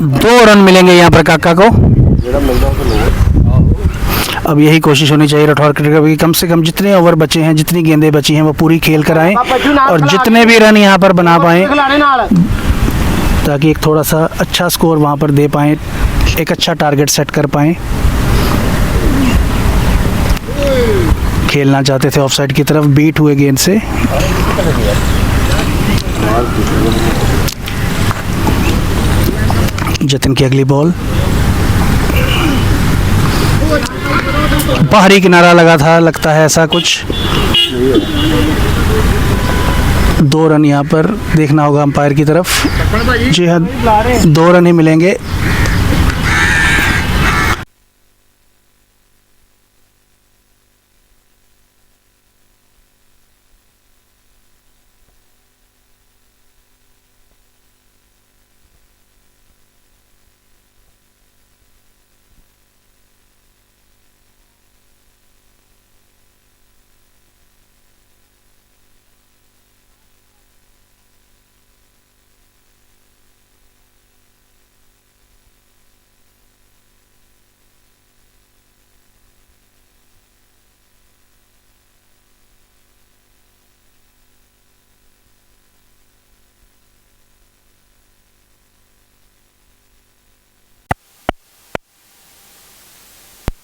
दो रन मिलेंगे यहाँ पर काका को। अब यही कोशिश होनी चाहिए राठौर क्रिकेट की, कम से कम जितने ओवर बचे हैं, जितनी गेंदें बची हैं, वो पूरी खेल कर आएँ और जितने भी रन यहाँ पर बना पाएँ, ताकि एक थोड़ा सा अच्छा स्कोर वहाँ पर दे पाएँ, एक अच्छा टारगेट सेट कर पाएँ। खेलना चाहते थे ऑफसाइड की तरफ, बीट हुए गेंद से। जतिन की अगली बॉल, बाहरी किनारा लगा था, लगता है ऐसा कुछ। 2 रन यहाँ पर देखना होगा अंपायर की तरफ। जी हाँ, 2 रन ही मिलेंगे।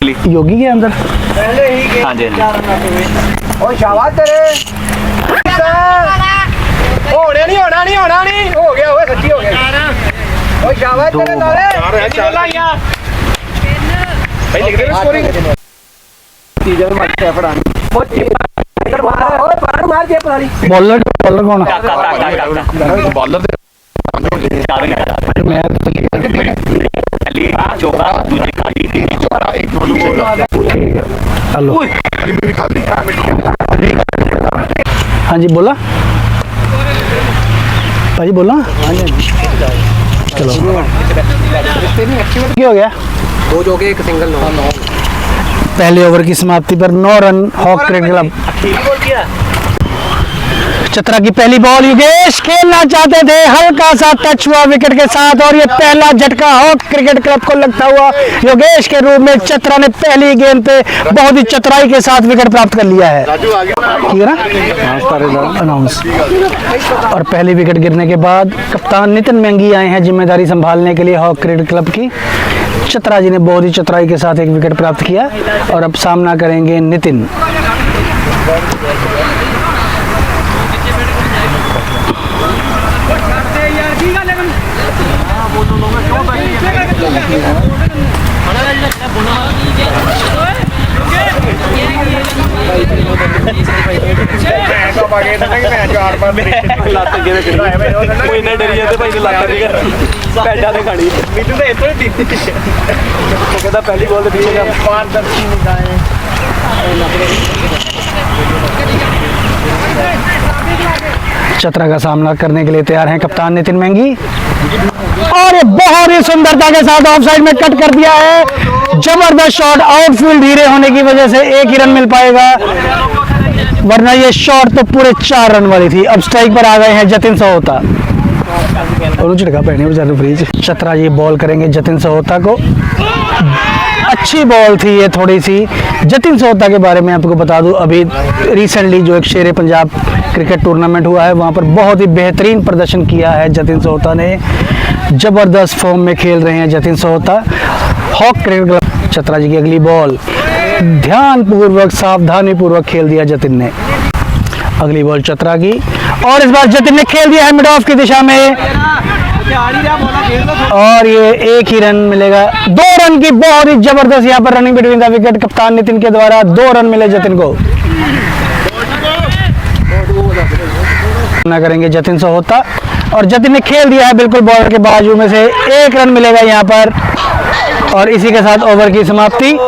योगी के अंदर हाँ जी बॉलर कौन हेलो हाँ जी बोला भाई बोला चलो क्या हो गया 2 चौके 1 सिंगल 9 पहले ओवर की समाप्ति पर 9 run Hawk cricket club. Chatra की पहली बॉल योगेश खेलना चाहते थे, हल्का सा टच हुआ विकेट के साथ और ये पहला झटका हॉक क्रिकेट क्लब को लगता हुआ योगेश के रूप में चतरा ने पहली गेंद पे बहुत ही चतुराई के साथ विकेट प्राप्त कर लिया है। ठीक है ना अनाउंस। और पहली विकेट गिरने के बाद कप्तान नितिन मेंगी आए हैं जिम्मेदारी संभालने के लिए हॉक क्रिकेट क्लब की। चतरा जी ने बहुत ही चतुराई के साथ एक विकेट प्राप्त किया और अब सामना करेंगे नितिन। चतरा का सामना करने के लिए तैयार हैं कप्तान नितिन मेंगी और ये बहुत ही सुंदरता के साथ ऑफ साइड में कट कर दिया है। जबरदस्त शॉट, आउटफील्ड धीरे होने की वजह से 1 ही रन मिल पाएगा, वरना ये शॉट तो पूरे 4 रन वाली थी। अब स्ट्राइक पर आ गए हैं जतिन सहोता। झटका पहने बेचारे फ्रीज। चतरा जी बॉल करेंगे जतिन सहोता को। अच्छी बॉल थी ये थोड़ी सी। जतिन सहोता के बारे में आपको बता दूं, अभी रिसेंटली जो एक शेर पंजाब क्रिकेट टूर्नामेंट हुआ है वहाँ पर बहुत ही बेहतरीन प्रदर्शन किया है जतिन सहोता ने। ज़बरदस्त फॉर्म में खेल रहे हैं Jatin Sahota. Hawk cricket club Chatra ji की अगली बॉल ध्यानपूर्वक सावधानीपूर्वक खेल दिया जतिन ने। अगली बॉल चतरा की और इस बार जतिन ने खेल दिया है मिड ऑफ की दिशा में और ये 1 ही रन मिलेगा। 2 रन की बहुत ही जबरदस्त यहाँ पर रनिंग बिटवीन द विकेट कप्तान नितिन के द्वारा 2 रन मिले जतिन को। करेंगे जतिन सहोता और जतिन ने खेल दिया है बिल्कुल बॉलर के बाजू में से। 1 रन मिलेगा यहाँ पर और इसी के साथ ओवर की समाप्ति।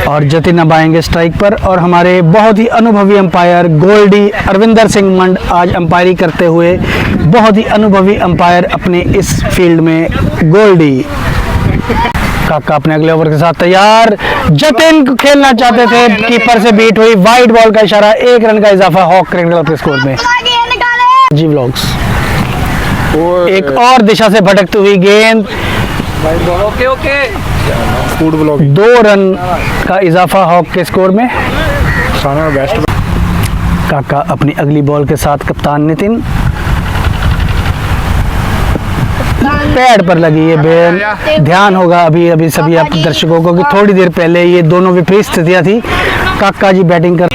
और जतिन अब आएंगे स्ट्राइक पर और हमारे बहुत ही अनुभवी अंपायर गोल्डी अरविंदर सिंह मंड आज अंपायरी करते हुए, बहुत ही अनुभवी अंपायर अपने इस फील्ड में गोल्डी। काका अपने अगले ओवर के साथ तैयार। जतिन खेलना चाहते थे, कीपर से बीट हुई, वाइड बॉल का इशारा, 1 रन का इजाफा हॉक क्रिकेट क्लब के स्कोर में। जी व्लॉग्स एक और दिशा से भटकती हुई गेंद, ओके 2 रन का इजाफा हॉक के स्कोर में। काका अपनी अगली बॉल के साथ कप्तान नितिन। पैड पर लगी ये बेल, ध्यान होगा अभी सभी आप दर्शकों को कि थोड़ी देर पहले ये दोनों विपरीत स्थितियां थी। काका जी बैटिंग कर,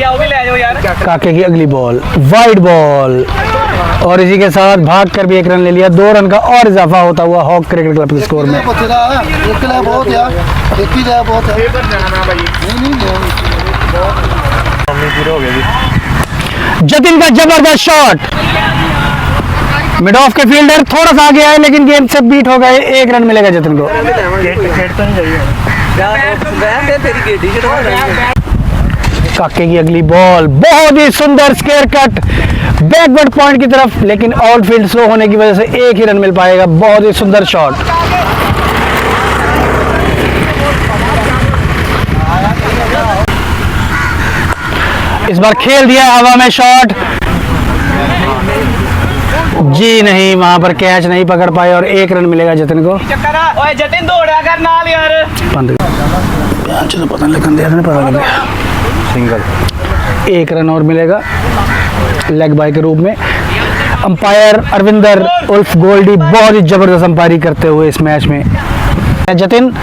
काके की अगली बॉल वाइड बॉल और इसी के साथ भाग कर भी 1 रन ले लिया। 2 रन का और इजाफा होता हुआ हॉक क्रिकेट क्लब के स्कोर में। जतिन का जबरदस्त शॉट, मिड ऑफ के फील्डर थोड़ा सा आगे आए लेकिन गेंद से बीट हो गए। 1 रन मिलेगा जतिन को। काके की अगली बॉल बहुत ही सुंदर स्क्वायर कट बैकवर्ड पॉइंट की तरफ, लेकिन आउटफील्ड स्लो होने की वजह से 1 ही रन मिल पाएगा। बहुत ही सुंदर शॉट। इस बार खेल दिया हवा में शॉट, जी नहीं, वहां पर कैच नहीं पकड़ पाए और 1 रन मिलेगा जतिन को। जतिन दौड़ा कर नाल यार चलो पता लग सिंगल। 1 रन और मिलेगा लेग बाय के रूप में। अंपायर अरविंदर उर्फ गोल्डी बहुत ही जबरदस्त अंपायरी करते हुए इस मैच में। जतिन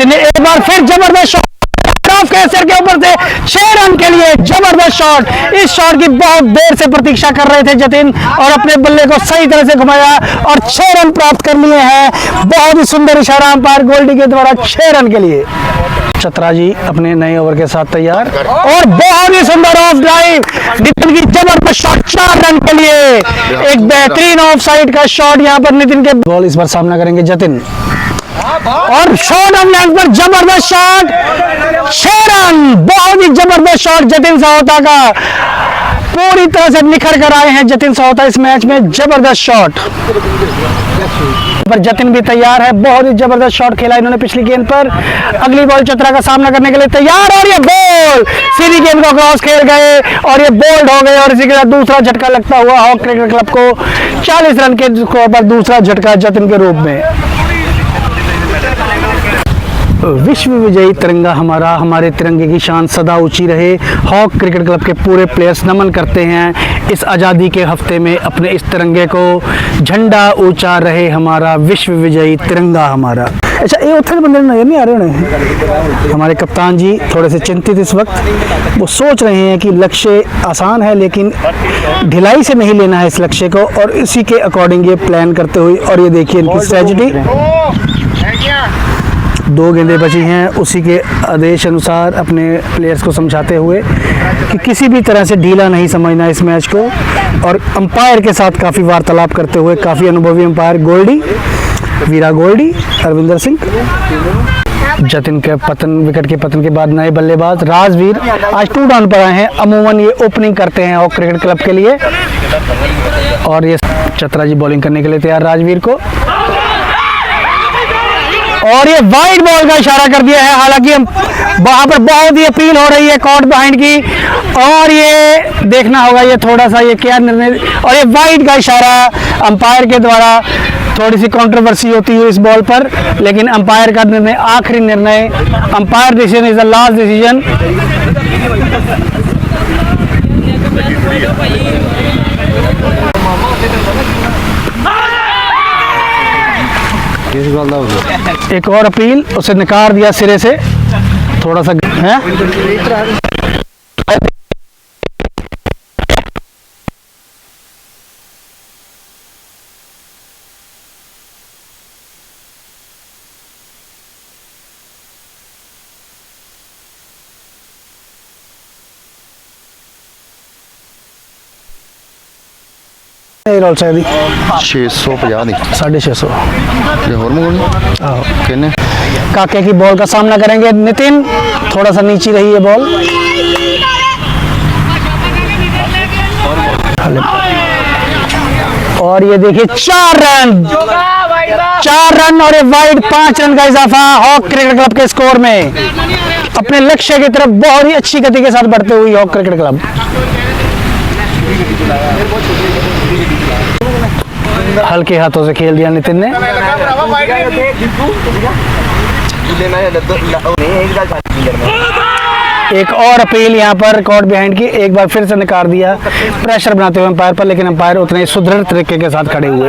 ने एक बार फिर जबरदस्त शॉट के सिर के ऊपर से 6 रन के लिए जबरदस्त शॉट। इस शॉट की बहुत देर से प्रतीक्षा कर रहे थे जतिन और अपने बल्ले को सही तरह से घुमाया और 6 रन प्राप्त कर लिए हैं। बहुत ही सुंदर इशारा अंपायर गोल्डी के द्वारा 6 रन के लिए। चतरा जी अपने नए ओवर के साथ तैयार और बहुत ही सुंदर ऑफ ड्राइव नितिन की जबरदस्त शॉट 4 रन के लिए। एक बेहतरीन ऑफ साइड का शॉट यहाँ पर नितिन के बॉल इस बार सामना करेंगे जतिन और शॉट ऑन लेंथ पर जबरदस्त शॉट 6 रन। बहुत ही जबरदस्त शॉट जतिन साहोता का, पूरी तरह से निखर कर आए हैं जतिन साहोता इस मैच में। जबरदस्त शॉट पर जतिन भी तैयार है, बहुत ही जबरदस्त शॉट खेला इन्होंने पिछली गेंद पर। अगली बॉल चतरा का सामना करने के लिए तैयार और ये बॉल सीधी गेंद को क्रॉस खेल गए और ये बोल्ड हो गए और इसी के साथ दूसरा झटका लगता हुआ हॉक क्रिकेट क्लब को 40 रन के स्कोर पर दूसरा झटका जतिन के रूप में। विश्व विजयी तिरंगा हमारा, हमारे तिरंगे की शान सदा ऊंची रहे। हॉक क्रिकेट क्लब के पूरे प्लेयर्स नमन करते हैं इस आज़ादी के हफ्ते में अपने इस तिरंगे को। झंडा ऊंचा रहे हमारा, विश्व विजयी तिरंगा हमारा। अच्छा, ये उत्तर बंदे नजर नहीं आ रहे उन्हें। हमारे कप्तान जी थोड़े से चिंतित इस वक्त, वो सोच रहे हैं कि लक्ष्य आसान है लेकिन ढिलाई से नहीं लेना है इस लक्ष्य को और इसी के अकॉर्डिंग ये प्लान करते हुए। और ये देखिए इनकी स्ट्रेटजी, 2 गेंदें बची हैं, उसी के आदेश अनुसार अपने प्लेयर्स को समझाते हुए कि किसी भी तरह से ढीला नहीं समझना इस मैच को। और अंपायर के साथ काफ़ी वार्तालाप करते हुए काफ़ी अनुभवी अंपायर गोल्डी, वीरा गोल्डी, अरविंदर सिंह। जतिन के पतन, विकेट के पतन के बाद नए बल्लेबाज राजवीर आज 2 डाउन पर आए हैं। अमूमन ये ओपनिंग करते हैं हॉक क्रिकेट क्लब के लिए और ये चतरा जी बॉलिंग करने के लिए तैयार राजवीर को और ये वाइड बॉल का इशारा कर दिया है। हालांकि वहां पर बहुत ही अपील हो रही है कॉट बिहाइंड की और ये देखना होगा ये थोड़ा सा ये क्या निर्णय। और ये वाइड का इशारा अंपायर के द्वारा, थोड़ी सी कंट्रोवर्सी होती है इस बॉल पर लेकिन अंपायर का निर्णय आखिरी निर्णय। Umpire decision is the last decision. एक और अपील, उसे नकार दिया सिरे से, थोड़ा सा है। रोल चाहिए 650 ਦੀ 650 ये ਹੋਰ मंगवानी कितने काके की बॉल का सामना करेंगे नितिन। थोड़ा सा नीचे रही है बॉल और ये देखिए 4 रन और ये वाइड 5 रन का इजाफा हॉक क्रिकेट क्लब के स्कोर में। अपने लक्ष्य की तरफ बहुत ही अच्छी गति के साथ बढ़ते हुए हॉक क्रिकेट क्लब। हल्के हाथों से खेल दिया नितिन ने। एक और अपील यहाँ पर कॉट बिहाइंड की, एक बार फिर से नकार दिया प्रेशर बनाते हुए अंपायर पर, लेकिन अंपायर उतने सुदृढ़ तरीके के साथ खड़े हुए।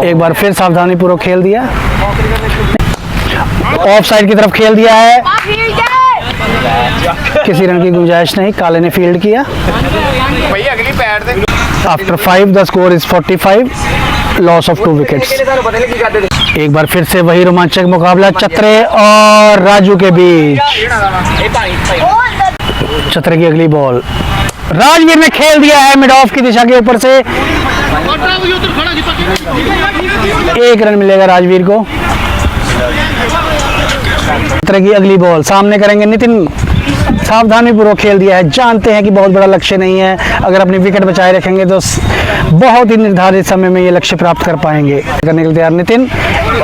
एक बार फिर सावधानी पूर्वक खेल दिया, ऑफ साइड की तरफ खेल दिया है, किसी रन की गुंजाइश नहीं, काले ने फील्ड किया। After 5 the score is 45, loss of 2 wickets. एक बार फिर से वही रोमांचक मुकाबला चतरे और राजू के बीच। चतरे की अगली बॉल राजवीर ने खेल दिया है मिड ऑफ की दिशा के ऊपर से। 1 रन मिलेगा राजवीर को। चतरे की अगली बॉल सामने करेंगे नितिन। सावधानी पूर्वक खेल दिया है, जानते हैं कि बहुत बड़ा लक्ष्य नहीं है, अगर अपनी विकेट बचाए रखेंगे तो बहुत ही निर्धारित समय में ये लक्ष्य प्राप्त कर पाएंगे। करने के लिए तैयार नितिन,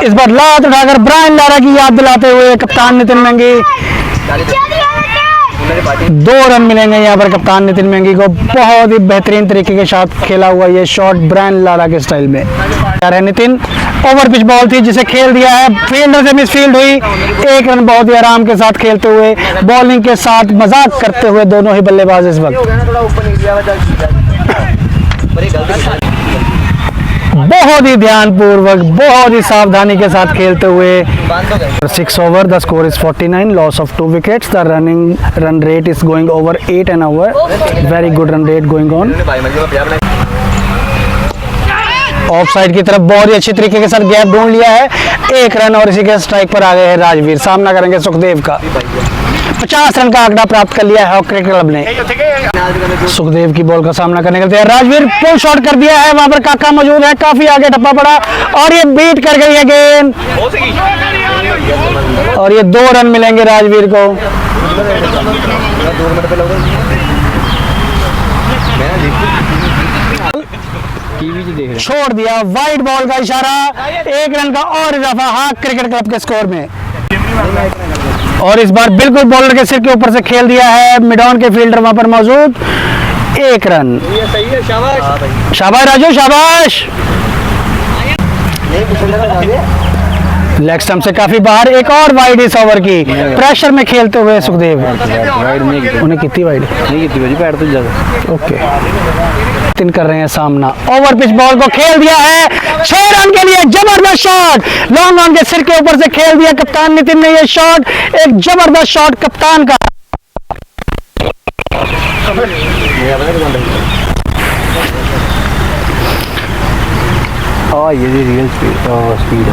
इस बार लात उठाकर ब्रायन लारा की याद दिलाते हुए कप्तान नितिन मेंगी। 2 रन मिलेंगे यहाँ पर कप्तान नितिन मेंगी को। बहुत ही बेहतरीन तरीके के साथ खेला हुआ ये शॉट ब्रायन लारा के स्टाइल में। तैयार है नितिन, ओवर पिच बॉल थी जिसे खेल दिया है, फील्डर से मिसफील्ड हुई। 1 रन बहुत ही आराम के साथ खेलते हुए, बॉलिंग के साथ मजाक करते हुए दोनों ही बल्लेबाज इस वक्त। बहुत ही ध्यानपूर्वक, बहुत ही सावधानी के साथ खेलते हुए 6 over, the score is 49, loss of 2 wickets, the run rate is going over 8 an over, very good run rate going on. Off side की तरफ बहुत ही अच्छी तरीके के साथ गैप ढूंढ लिया है, 1 रन और इसी के स्ट्राइक पर आ गए हैं राजवीर। सामना करेंगे सुखदेव का, 50 रन का आंकड़ा प्राप्त कर लिया है हॉक क्रिकेट क्लब ने। सुखदेव की बॉल का सामना करने के लिए राजवीर पुल शॉट कर दिया है, वहां पर काका मौजूद है, काफी आगे टप्पा पड़ा और ये बीट कर गई है गेंद और ये 2 रन मिलेंगे राजवीर को। छोड़ दिया, वाइड बॉल का इशारा, 1 रन का और इजाफा हॉक क्रिकेट क्लब के स्कोर में। और इस बार बिल्कुल बॉलर के सिर के ऊपर से खेल दिया है, मिड ऑन के फील्डर वहां पर मौजूद, 1 रन। शाबाश राजू, शाबाश। लेग स्टंप से काफी बाहर, एक और वाइड इस ओवर की, प्रेशर में खेलते हुए सुखदेव। उन्हें कितनी वाइड नहीं की, ओके। तीन कर रहे हैं सामना, ओवर पिच बॉल को खेल दिया है, 6 रन के लिए जबरदस्त शॉट, लॉन्ग ऑन के सिर के ऊपर से खेल दिया कप्तान नितिन ने ये शॉट, एक जबरदस्त शॉट कप्तान का। ये रियल स्पीड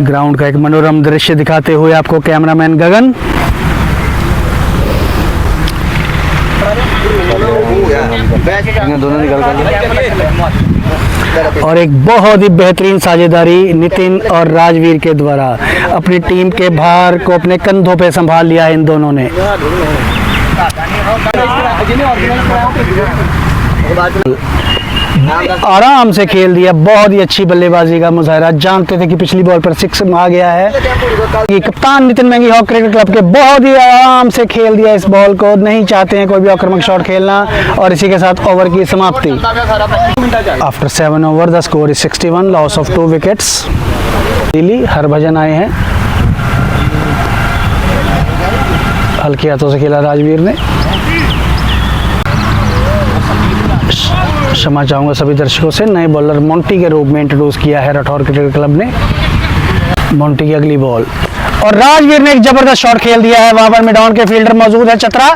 ग्राउंड का एक मनोरम दृश्य दिखाते हुए आपको कैमरामैन गगन। और एक बहुत ही बेहतरीन साझेदारी नितिन और राजवीर के द्वारा, अपनी टीम के भार को अपने कंधों पे संभाल लिया इन दोनों ने। आराम से खेल दिया, बहुत ही अच्छी बल्लेबाजी का मुजाहरा। जानते थे कि पिछली बॉल पर 6 आ गया है, ये कप्तान नितिन मेंगी हॉक क्रिकेट क्लब के बहुत ही आराम से खेल दिया इस बॉल को, नहीं चाहते हैं कोई भी आक्रामक शॉट खेलना। और इसी के साथ ओवर की समाप्ति। After 7 over the score is 61, loss of 2 wickets. Harbhajan आए हैं, हल्के हाथों से खेला राजवीर ने। क्षमा चाहूँगा सभी दर्शकों से, नए बॉलर मोंटी के रूप में इंट्रोड्यूस किया है राठौर क्रिकेट क्लब ने। मोंटी की अगली बॉल और राजवीर ने एक जबरदस्त शॉट खेल दिया है, वहां पर मिड ऑन के फील्डर मौजूद है चतरा,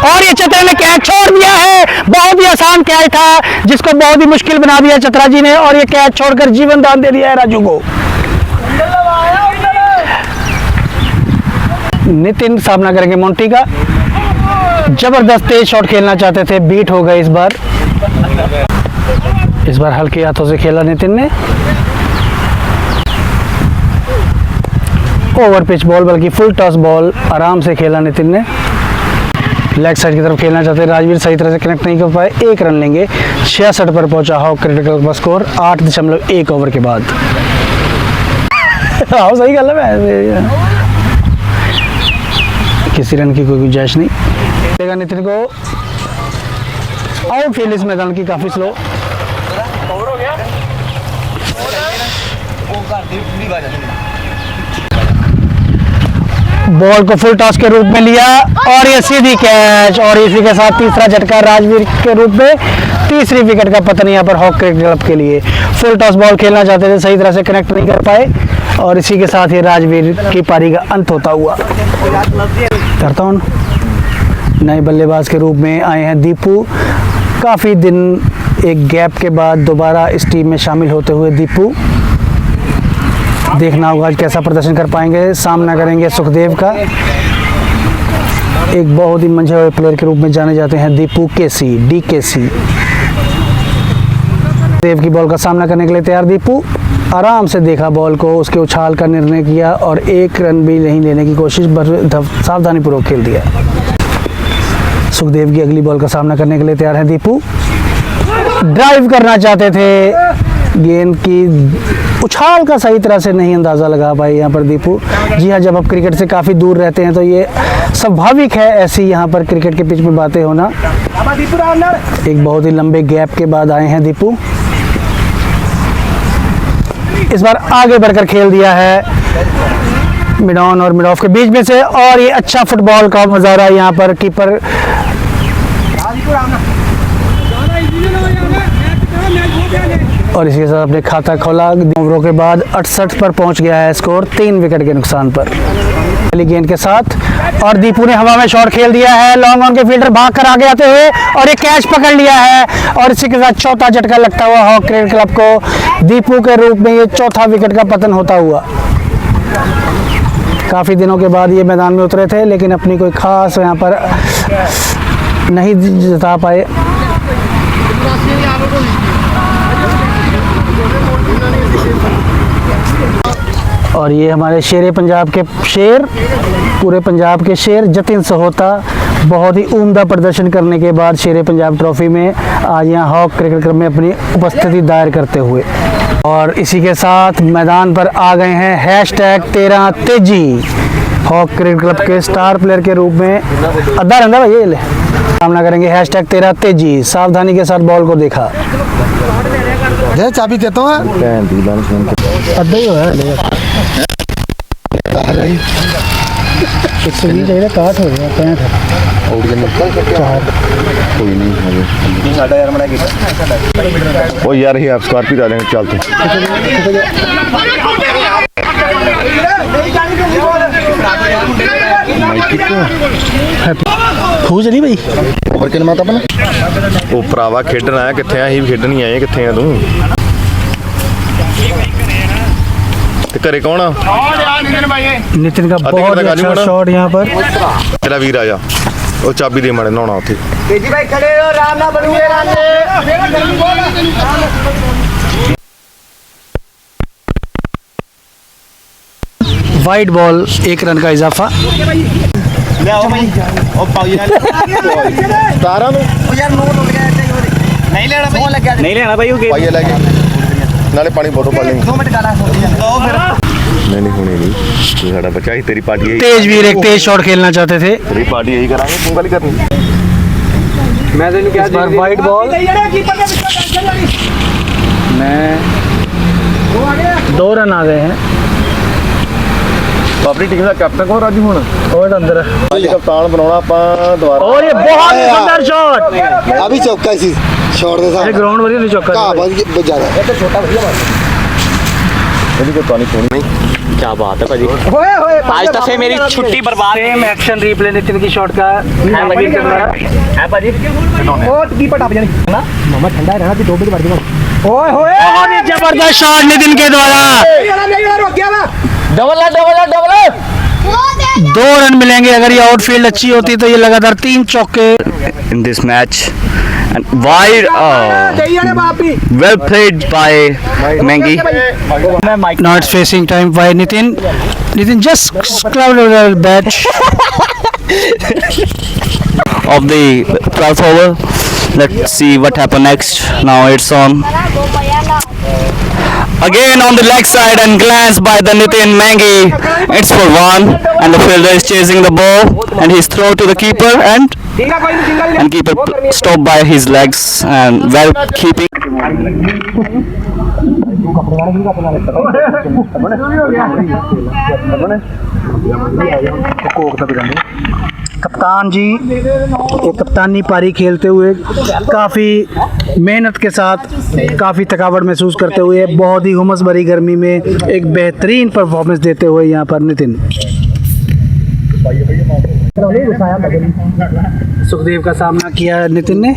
और ये चतरा ने कैच छोड़ दिया है। बहुत ही आसान कैच था जिसको बहुत ही मुश्किल बना दिया चतरा जी ने, और ये कैच छोड़कर जीवन दान दे दिया है राजू को। नितिन सामना करेंगे मोंटी का, जबरदस्त तेज शॉट खेलना चाहते थे, बीट हो गए इस बार हल्के हाथों से खेला नितिन ने। ओवर पिच बॉल बल्कि फुल टॉस बॉल आराम से खेला नितिन ने। लेग साइड की तरफ खेलना चाहते राजवीर, सही तरह से कनेक्ट नहीं कर पाए, 1 रन लेंगे। 66 पर पहुंचा हॉक क्रिकेट क्लब का स्कोर 8.1 ओवर के बाद। हाँ सही गल है, किसी रन की कोई गुंजाइश नहीं। नितिन को आउटफील्ड इस मैदान की काफी स्लो। बॉल को फुल टॉस के रूप में लिया और ये सीधी कैच, और इसी के साथ तीसरा झटका राजवीर के रूप में, तीसरी विकेट का पतन यहाँ पर हॉक क्रिकेट क्लब के लिए। फुल टॉस बॉल खेलना चाहते थे, सही तरह से कनेक्ट नहीं कर पाए, और इसी के साथ ये राजवीर की पारी का अंत होता हुआ। करता हूँ नए बल्लेबाज के रूप में आए हैं दीपू, काफ़ी दिन एक गैप के बाद दोबारा इस टीम में शामिल होते हुए दीपू। देखना होगा आज कैसा प्रदर्शन कर पाएंगे। सामना करेंगे सुखदेव का, एक बहुत ही मंझे हुए प्लेयर के रूप में जाने जाते हैं दीपू केसी, DKC। देव की बॉल का सामना करने के लिए तैयार दीपू, आराम से देखा बॉल को, उसके उछाल का निर्णय किया और 1 रन भी नहीं लेने की कोशिश, सावधानी पूर्वक खेल दिया। सुखदेव की अगली बॉल का सामना करने के लिए तैयार है दीपू, ड्राइव करना चाहते थे, गेंद की उछाल का सही तरह से नहीं अंदाज़ा लगा पाए यहाँ पर दीपू। जी हाँ, जब आप क्रिकेट से काफ़ी दूर रहते हैं तो ये स्वाभाविक है ऐसी यहाँ पर क्रिकेट के पिच में बातें होना। एक बहुत ही लंबे गैप के बाद आए हैं दीपू, इस बार आगे बढ़कर खेल दिया है मिड ऑन और मिड ऑफ के बीच में से, और ये अच्छा फुटबॉल का मुजाहरा यहाँ पर कीपर और इसी के साथ अपने खाता खोला। ओवरों के बाद 68 पर पहुंच गया है स्कोर 3 विकेट के नुकसान पर। पहली गेंद के साथ और दीपू ने हवा में शॉट खेल दिया है। लॉन्ग ऑन के फील्डर भाग कर आगे आते हुए और एक कैच पकड़ लिया है और इसी के साथ चौथा झटका लगता हुआ हॉक क्रिकेट क्लब को दीपू के रूप में ये चौथा विकेट का पतन होता हुआ। काफ़ी दिनों के बाद ये मैदान में उतरे थे लेकिन अपनी कोई खास यहाँ पर नहीं जता पाए। और ये हमारे शेर पंजाब के शेर, पूरे पंजाब के शेर जतिन सहोता बहुत ही उम्दा प्रदर्शन करने के बाद शेर पंजाब ट्रॉफी में आज यहाँ हॉक क्रिकेट क्लब में अपनी उपस्थिति दायर करते हुए। और इसी के साथ मैदान पर आ गए हैं #13 तेजी हॉक क्रिकेट क्लब के स्टार प्लेयर के रूप में अद्धा रंधा भाई ये ले सामना करेंगे। #13 तेजी सावधानी के साथ बॉल को देखा। चाबी देता हूँ अद्धा ही होया 120 चाहिए काट हो गया 65। ओ यार ही आप स्कॉर्पियो डालेंगे चलते ਖੂਜ ਨਹੀਂ ਬਈ ਹੋਰ ਕਿਨ ਮਾਤਾ ਆਪਣਾ ਉਹ ਭਰਾਵਾ ਖੇਡਣ ਆਇਆ ਕਿੱਥੇ ਆ ਅਸੀਂ ਵੀ ਖੇਡਣ ਹੀ ਆਏ ਕਿੱਥੇ ਆ ਤੂੰ ਤੇ ਘਰੇ ਕੌਣ ਆ नितिन का बहुत ही अच्छा शॉट यहाँ पर। तेरा वीर आजा ਉਹ ਚਾਬੀ ਦੇ ਮਾੜੇ ਨਹਾਉਣਾ ਉੱਥੇ तेजी भाई खड़े हो आराम ना बनूंगे वाइड बॉल 1 रन का इजाफा। नहीं लेना भाई ਪਾਈਏ ਲੈ ਕੇ ਨਾਲੇ ਪਾਣੀ ਬੋਤਲ ਪਾ ਲੈਂਗੇ 2 ਮਿੰਟ ਗਾਲਾਂ नहीं होने नहीं तू साडा बच्चा ही तेरी पार्टी यही तेजवीर एक तेज शॉट खेलना चाहते थे। तेरी पार्टी यही करांगे तू गल करनी मैं तो क्या वाइड बॉल मैं 2 रन आ गए हैं। अपनी टीम का कैप्टन कौन राजू हुण और अंदर आज कप्तान बनाना ਆਪਾਂ ਦੁਬਾਰਾ और ये बहुत ही सुंदर शॉट अभी चौका सी शॉट दे साथ ग्राउंड वाली नहीं चौका का बहुत ज्यादा ये तो छोटा भैया ਇਹਦੀ ਕੋਈ ਪਾਣੀ थोड़ी नहीं क्या बात है भाजी आज तक से मेरी छुट्टी बर्बाद सेम एक्शन रिप्ले नितिन की शॉट का है भाजी है भाजी ओ कीपर टप जानी ना मामा ठंडा रहना कि 2 मिनट बढ़ जाओ ओए होए बहुत ही जबरदस्त शॉट नितिन के द्वारा। डबल 2 रन मिलेंगे अगर ये आउटफील्ड अच्छी होती तो ये लगातार 3 चौके in this match and wide well played by Mengi. now it's facing time by Nitin just clouded the bat Of the 12th over. Let's see what happens next. Now it's on again on the leg side and glance by the Nitin Mengi. It's for 1 and the fielder is chasing the ball and he's throw to the keeper and keeper stopped by his legs and well keeping. कप्तान जी एक कप्तानी पारी खेलते हुए काफ़ी मेहनत के साथ काफ़ी थकावट महसूस करते हुए बहुत ही हुमस भरी गर्मी में एक बेहतरीन परफॉर्मेंस देते हुए यहाँ पर नितिन सुखदेव का सामना किया नितिन ने।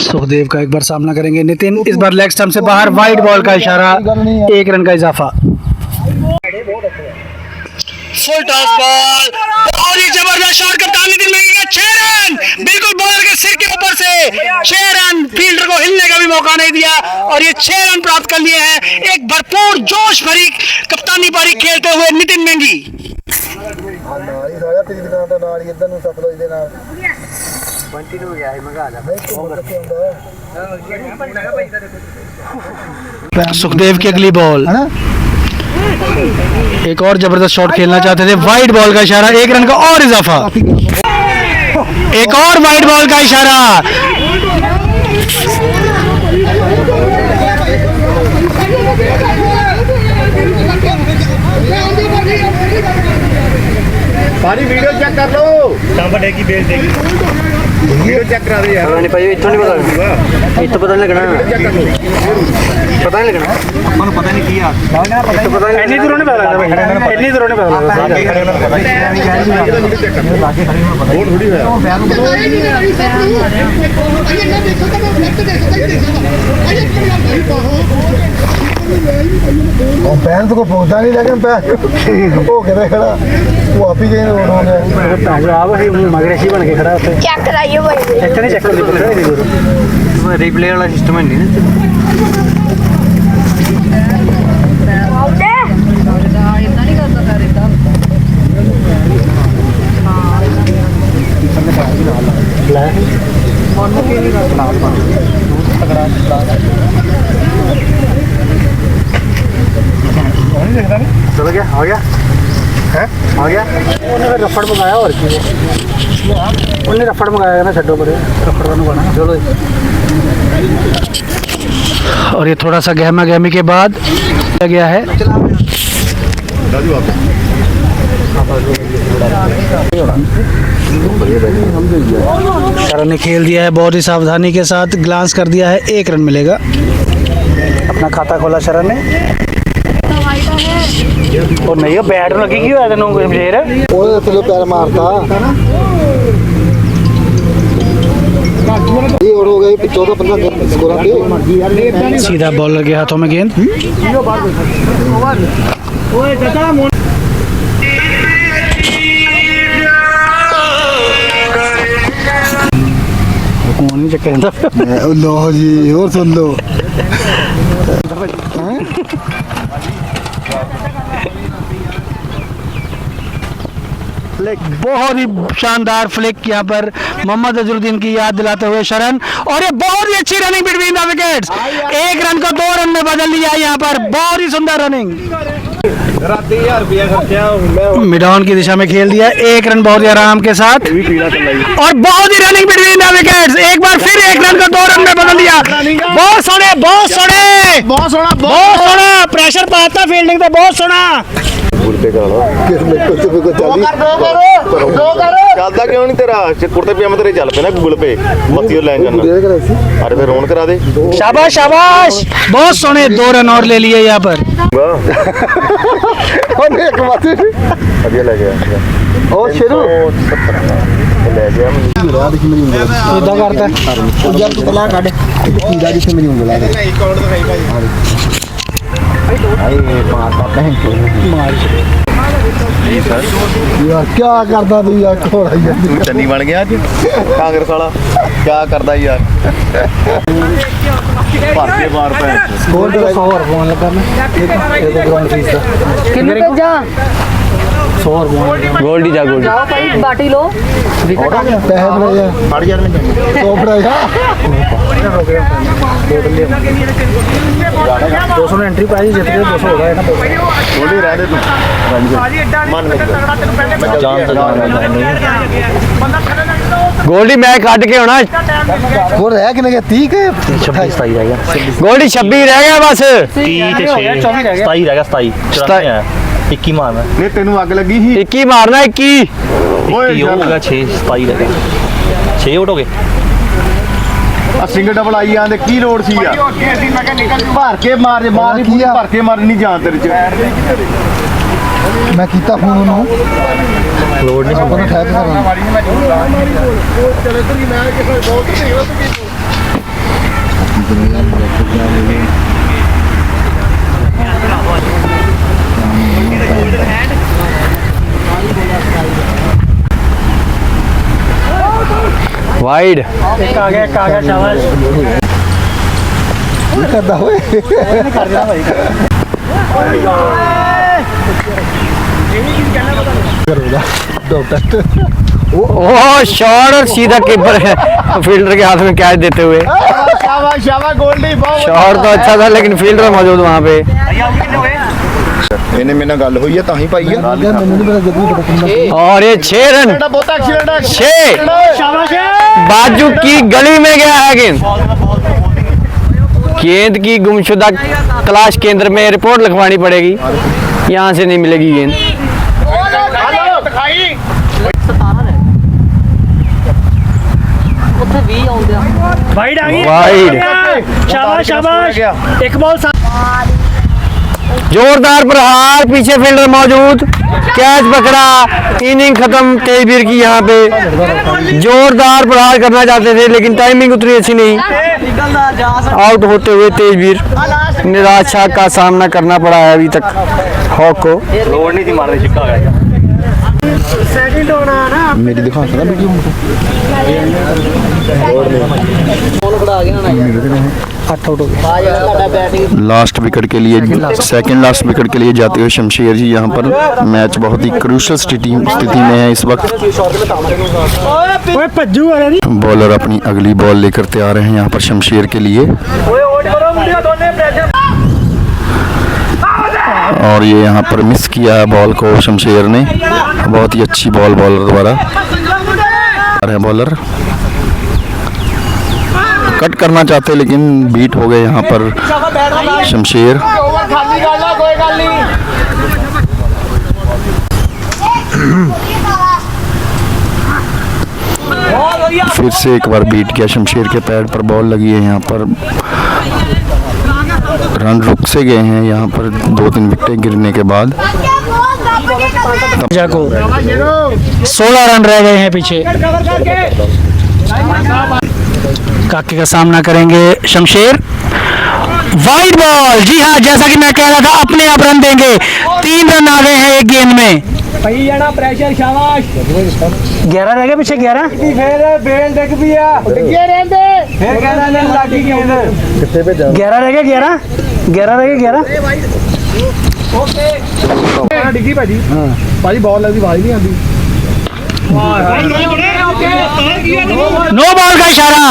सुखदेव का एक बार सामना करेंगे नितिन। इस बार लेग स्टंप से बाहर वाइड बॉल का इशारा 1 रन का इजाफा। फुल टॉस बॉल बहुत ही जबरदस्त शॉट कप्तान नितिन मेंगी का 6 रन बिल्कुल बॉलर के सिर के ऊपर से 6 रन फील्डर को हिलने का भी मौका नहीं दिया और ये 6 रन प्राप्त कर लिए हैं। एक भरपूर जोश भरी कप्तानी पारी खेलते हुए नितिन मेंगी। सुखदेव की अगली बॉल एक और जबरदस्त शॉट खेलना चाहते थे। वाइड बॉल का इशारा 1 रन का और इजाफा। एक और वाइड बॉल का इशारा। सारी वीडियो चेक कर लो की बेच देगी वीडियो चेक करा दे यार। नहीं भाई इतना नहीं पता, इतना पता नहीं लगना, पता नहीं लगना, ਤੁਹਾਨੂੰ ਪਤਾ नहीं की यार। पता नहीं इतनी दूरों नहीं पता लगता भाई, इतनी दूरों नहीं पता लगता। ਹੋਰ ਥੋੜੀ ਹੋਇਆ पैन तो को पहुंचा नहीं लेकिन पैन वो कहते खड़ा वो आप ही गए उन्होंने आप मगर ऐसी बन के खड़ा होते चेक कराइए भाई इतना चेक कर लीजिए, रिप्ले वाला सिस्टम है नहीं ना। चल गया, आ गया है, आ गया। उन्हें रफड़ मंगाया और उन्हें रफड़ मंगाया ना, छड्डो पड़े रफड़ का नुकाना। चलो और ये थोड़ा सा गहमा गहमी के बाद गया है। शरण ने खेल दिया है बहुत ही सावधानी के साथ, ग्लांस कर दिया है, 1 रन मिलेगा। अपना खाता खोला शरण ने और नहीं हो बैट लगी क्यों है तेनों शेर वो चलो पैर मारता ये और हो गए 14-15 स्कोर पे सीधा बॉलर के हाथों में गेंद। लो जी और सुन लो बहुत ही शानदार फ्लिक यहाँ पर मोहम्मद अजरुद्दीन की याद दिलाते हुए शरण, और ये बहुत ही अच्छी running between the wickets, 1 run को 2 रन में बदल दिया यहाँ पर, बहुत ही सुंदर रनिंग। मिड ऑन की दिशा में खेल दिया, 1 रन बहुत ही आराम के साथ, और बहुत ही रनिंग बिटवीन द विकेट्स, एक बार फिर 1 रन को 2 रन में बदल दिया। बहुत सोने, बहुत सोने, बहुत सोना, बहुत सोना, प्रेशर पाता फील्डिंग तो बहुत सोना। ਚੱਲਦਾ ਕਿਉਂ ਨਹੀਂ ਤੇਰਾ ਕੁੜਤੇ ਪਜਾਮਾ ਤੇਰੇ ਚੱਲ ਪਏ ਨਾ ਗੂਗਲ ਪੇ ਬੱਤੀ ਉਹ ਲੈਣ ਜਾਣਾ ਅਰੇ ਫਿਰ ਰੋਣ ਕਰਾ ਦੇ शाबाश शाबाश, बहुत सोने, 2 रन और ले लिए यहाँ पर। एक बात ਵਧੀਆ ਲੈ ਗਿਆ और शुरू ਲੈ ਗਿਆ इदा करता है जब तला काट कीड़ा जिसे मेरी उंगल आ यार क्या करता तू यार घोड़ा यार ਤੂੰ ਚੰਨੀ ਬਣ ਗਿਆ ਅੱਜ ਕਾਂਗਰਸ ਵਾਲਾ ਕੀ ਕਰਦਾ ਯਾਰ ਭਾਰਤੀ ਬਾਰ ਪੈ गोल तो 100 और फोन लगा मैं ये तो ग्राउंड फीस था किन्नू भेजा 100 और फोन गोल्डी जा गोल्डी जाओ भाई बाटी लो पैसे बढ़ाया 8000 में 100 बढ़ाया 200 में एंट्री पाई, जितने 200 होगा ना ਥੋੜੀ ਰਹਿ ਦੇ ਤੂੰ ਮਨ ਵਿੱਚ ਜਾਨ ਤਾਂ गोल्डी मैं काट के होना, वो रह किने के 30 के 26 27 रह गया, गोल्डी 26 रह गया बस। 30 ਤੇ 6 27 रह गया, 27 94 21 मारना, ਨੇ ਤੈਨੂੰ ਅੱਗ ਲੱਗੀ ਸੀ 21 मारना, 21 ਓਏ 21 हो गया, 6 27 रह गया, 6 आउट हो गए। ਆ ਸਿੰਗਲ ਡਬਲ ਆਈ ਜਾਂਦੇ ਕੀ ਲੋੜ ਸੀ ਯਾਰ ਭਰ ਕੇ ਮਾਰ ਦੇ ਮਾਰ ਨਹੀਂ ਪੂਰੀ ਭਰ ਕੇ ਮਾਰਨੀ ਜਾਨ ਤੇਰੇ ਚ मैं कीता फोन उन्होंने लोड नहीं अपन ठहर कर वाइड एक आ गया, शाबाश करता हुए कर देना भाई। ओह शॉट, और सीधा कीपर है फील्डर के हाथ में कैच देते हुए। शाबाश शाबाश गोल्डी बहुत शॉट तो अच्छा था लेकिन फील्डर मौजूद वहाँ पे। ਇਹਨੇ ਮੇਰੇ ਨਾਲ ਗੱਲ ਹੋਈ ਹੈ ਤਾਂ ਹੀ ਪਾਈ ਆ और ये 6 रन, ਬਹੁਤ ਐਕਸੀਡੈਂਟ ਹੈ 6 बाजू की गली में गया है गेंद। गेंद की गुमशुदा तलाश केंद्र में रिपोर्ट लिखवानी पड़ेगी, यहाँ से नहीं मिलेगी गेंद। वाइड आ गई, वाइड। शाबाश शाबाश, एक बॉल जोरदार प्रहार, पीछे फील्डर मौजूद, कैच पकड़ा, इनिंग खत्म तेजवीर की। यहाँ पे जोरदार प्रहार करना चाहते थे लेकिन टाइमिंग उतनी अच्छी नहीं, आउट होते हुए तेजवीर। निराशा का सामना करना पड़ा है अभी तक हॉक को। सेकंड होना है ना। मेरी दिखा सकता वीडियो लास्ट विकेट के लिए, सेकंड लास्ट विकेट के लिए जाते हुए शमशेर जी यहाँ पर। मैच बहुत ही क्रूशल स्थिति में है इस वक्त। ओए पज्जू वाले नहीं। बॉलर अपनी अगली बॉल लेकर तैयार हैं यहाँ पर शमशेर के लिए। और ये यहाँ पर मिस किया है बॉल को शमशेर ने। बहुत ही अच्छी बॉल बॉलर द्वारा। बॉलर कट करना चाहते लेकिन बीट हो गए यहाँ पर शमशेर। फिर से एक बार बीट किया, शमशेर के पैड पर बॉल लगी है। यहाँ पर रन रुक से गए हैं यहाँ पर 2-3 विकेटें गिरने के बाद। राजा को 16 रन रह गए हैं पीछे। काके का सामना करेंगे शमशेर। वाइड बॉल, जी हाँ, जैसा कि मैं कह रहा था, अपने आप रन देंगे। 3 रन आ गए हैं एक गेंद में। प्रेशर शाबाश। 11 रह गए पीछे, 11। फिर बेल देख भी आ, डिग्गे रहंदे फिर कहना ने लाठी गेंद 11 रह गए, 11 रह गए, 11। ओके डिग्गी भाजी। भाजी बॉल लगदी बाहर नहीं आती। नो बॉल का इशारा,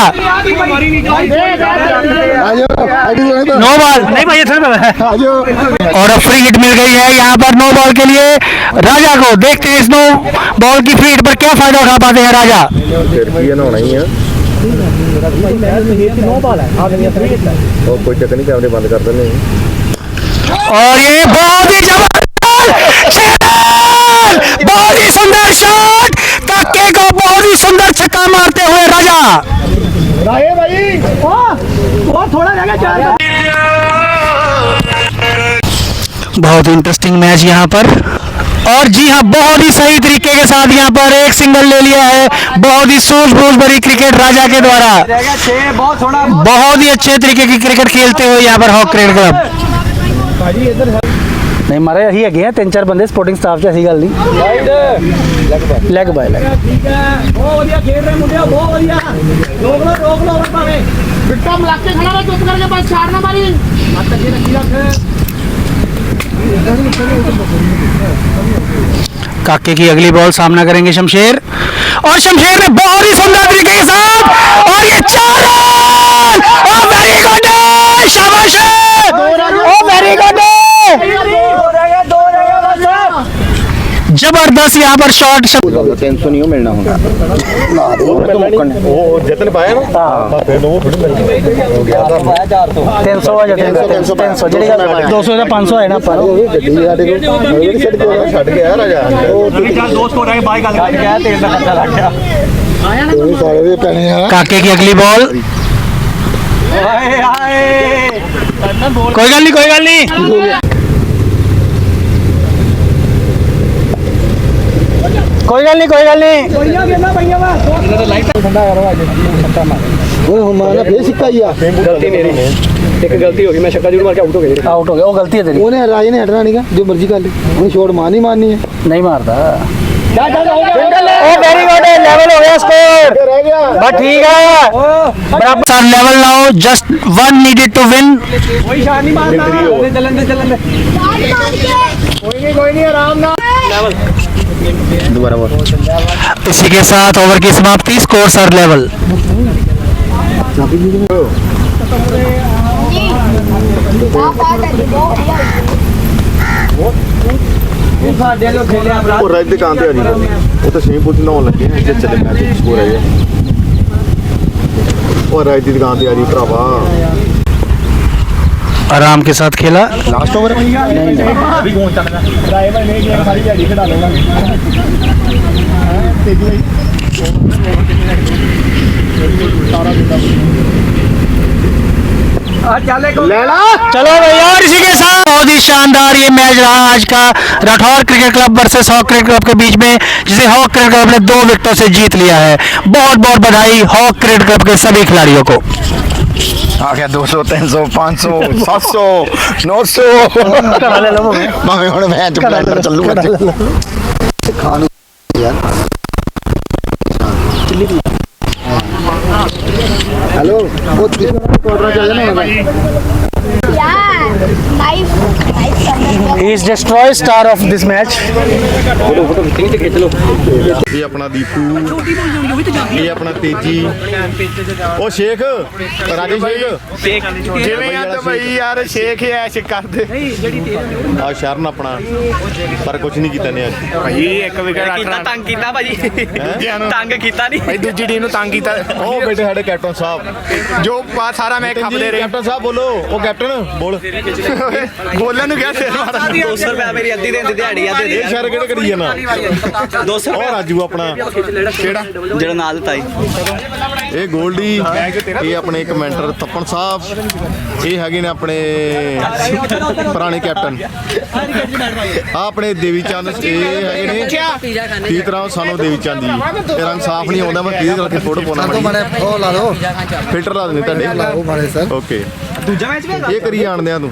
नो बॉल नहीं भाई। और अब फ्री हिट मिल गई है यहाँ पर नो बॉल के लिए राजा को। देखते हैं इस नो बॉल की फ्री हिट पर क्या फायदा उठा पाते हैं राजा। कोई चक्कर नहीं, कैमरे बंद कर देने। और ये बहुत ही जबरदस्त, बहुत ही सुंदर शॉट, काके को बहुत ही सुंदर छक्का मारते हुए राजा। राये भाई वो थोड़ा रह गया। बहुत इंटरेस्टिंग मैच यहाँ पर। और जी हाँ, बहुत ही सही तरीके के साथ यहाँ पर एक सिंगल ले लिया है। बहुत ही सूझबूझ भरी क्रिकेट राजा के द्वारा। बहुत ही अच्छे तरीके की क्रिकेट खेलते हुए यहाँ पर हॉक क्रिकेट क्लब। नहीं मारे अही है 3-4 बंदे स्पोर्टिंग स्टाफ च, ऐसी गल नहीं। लेग बाय लेग बहुत बढ़िया खेल रहे मुंडे, बहुत बढ़िया। रोक लो भावे बिट्टा मलाक के खड़ा रह, चुप करके बस छाड़ ना मारी। मत ये रखी रख। काके की अगली बॉल सामना करेंगे शमशेर। और शमशेर ने बहुत ही सुंदर तरीके के साथ, और ये 4 रन। ओ वेरी गुड, शाबाश, ओ वेरी गुड, जबरदस्त यहाँ पर शॉट। 300 नहीं मिलना होगा। वो जितने पाया ना फिर वो 300 आ जाते हैं, 300 ਜਿਹੜੀ ਗੱਲ 200 ਦਾ 500 ਹੈ ਨਾ ਪਰ ਛੱਡ ਕੇ ਆ ਰਾਜਾ। दोस्त हो रहे भाई, गल कर गया, तेल का खर्चा लग गया। सारे दे पैने हैं। काके की अगली बॉल। कोई गल नहीं, कोई गल नहीं, कोई गल नहीं, कोई गल नहीं। ओए हमारा फिर सिक्का ही आ। एक गलती होगी, मैं छक्का जरूर मार के आउट हो गया। आउट हो गया, वो गलती है तेरी। ओने राज ने हटना नहीं का, जो मर्जी कर ले। उन्हें शॉट मारनी है। नहीं मारता। ओ वेरी गुड, लेवल हो गया स्कोर। बस ठीक है, बराबर level now. Just 1 needed to win. कोई शान नहीं मारना। चलन दे। कोई नहीं आराम ना। दोबारा बोल। इसी के साथ ओवर की समाप्ति। Score sir level. ਉਹ ਰਾਜ ਦੇ ਕਾਂ ਤੇ ਆ ਜੀ, ਉਹ ਤਾਂ ਸਵੀਮਿੰਗ ਪੂਲ ਚ ਨਹਾਉਣ ਲੱਗੇ ਨੇ, ਇੱਥੇ ਚੱਲੇ ਮੈਚ ਸਕੋਰ ਹੈ ਜੀ। ਉਹ ਰਾਜ ਦੀ ਦੁਕਾਨ ਤੇ ਆ ਜੀ ਭਰਾਵਾ। आराम के साथ खेला। लास्ट ओवर अभी कौन चल रहा है? ड्राइवर ने एक सारी गाड़ी खड़ा लूंगा। तेजी भाई चलो भाई, और इसी के साथ बहुत ही शानदार ये मैच रहा आज का Rathore cricket club versus Hawk cricket club के बीच में, जिसे हॉक क्रिकेट क्लब ने 2 विकेटों से जीत लिया है। बहुत बहुत बधाई हॉक क्रिकेट क्लब के सभी खिलाड़ियों को। आ गया 200 300 500 700 900 भाਵੇਂ ਹੁਣ ਮੈਚ ਬਲੈਂਡਰ ਚੱਲੂਗਾ। हेलो वो क्वार्टर चल जाना He is destroy star of this match. ਇਹ ਆਪਣਾ ਦੀਪੂ, ਇਹ ਆਪਣਾ ਤੇਜੀ, ਉਹ ਸ਼ੇਖ ਰਾਜੇ ਸ਼ੇਖ ਜਿਵੇਂ ਆ ਭਾਈ ਯਾਰ ਸ਼ੇਖ ਐਸ਼ ਕਰਦੇ ਆ ਸ਼ਰਨ ਆਪਣਾ, ਪਰ ਕੁਝ ਨਹੀਂ ਕੀਤਾ ਨੇ ਅੱਜ ਭਾਈ ਇੱਕ ਵਿਕਟ ਕੀਤਾ ਤੰਗ ਕੀਤਾ ਭਾਜੀ ਤੰਗ ਕੀਤਾ ਨਹੀਂ ਭਾਈ ਦੂਜੀ ਟੀਮ ਨੂੰ ਤੰਗ ਕੀਤਾ ਉਹ ਬੈਠੇ ਸਾਡੇ ਕੈਪਟਨ ਸਾਹਿਬ ਜੋ ਸਾਰਾ ਮੈਚ ਖੱਪਦੇ ਰਹੇ ਕੈਪਟਨ ਸਾਹਿਬ ਬੋਲੋ, ਉਹ ਕੈਪਟਨ ਬੋਲ। ਬੋਲਣ ਨੂੰ ਕਿਹਾ ਸਿਰ ਮਾਰਾ 200 ਰੁਪਏ ਮੇਰੀ ਅੱਧੀ ਦਿਨ ਦੀ ਦਿਹਾੜੀ ਆ ਇਹ ਸ਼ਹਿਰ ਕਿਹੜੇ ਕਰੀ ਜਾਣਾ 200 ਉਹ ਰਾਜੂ ਆਪਣਾ, ਕਿਹੜਾ ਜਿਹੜਾ ਨਾਲ ਦਿੱਤਾ ਜੀ ਇਹ ਗੋਲਡੀ, ਇਹ ਆਪਣੇ ਕਮੈਂਟਰ ਤਪਨ ਸਾਹਿਬ, ਇਹ ਹੈਗੇ ਨੇ ਆਪਣੇ ਪੁਰਾਣੇ ਕੈਪਟਨ। ਆ ਆਪਣੇ ਦੇਵੀ ਚੰਦ, ਇਹ ਹੈਗੇ ਨੇ ਤੀਤਰਾ ਸਾਨੂੰ ਦੇਵੀ ਚੰਦ ਜੀ। ਇਹ ਰੰਗ ਸਾਫ਼ ਨਹੀਂ ਆਉਂਦਾ, ਮੈਂ ਕਿਹਦੇ ਕਰਕੇ ਫੋਟੋ ਪਾਉਣਾ, ਉਹ ਲਾ ਦੋ ਫਿਲਟਰ ਲਾ ਦਿੰਦੇ ਤੁਹਾਡੇ। ਮਾਰੇ ਸਰ ਓਕੇ, ਦੂਜਾ ਮੈਚ ਇਹ ਕਰੀ ਜਾਣਦੇ ਆ ਤੂੰ।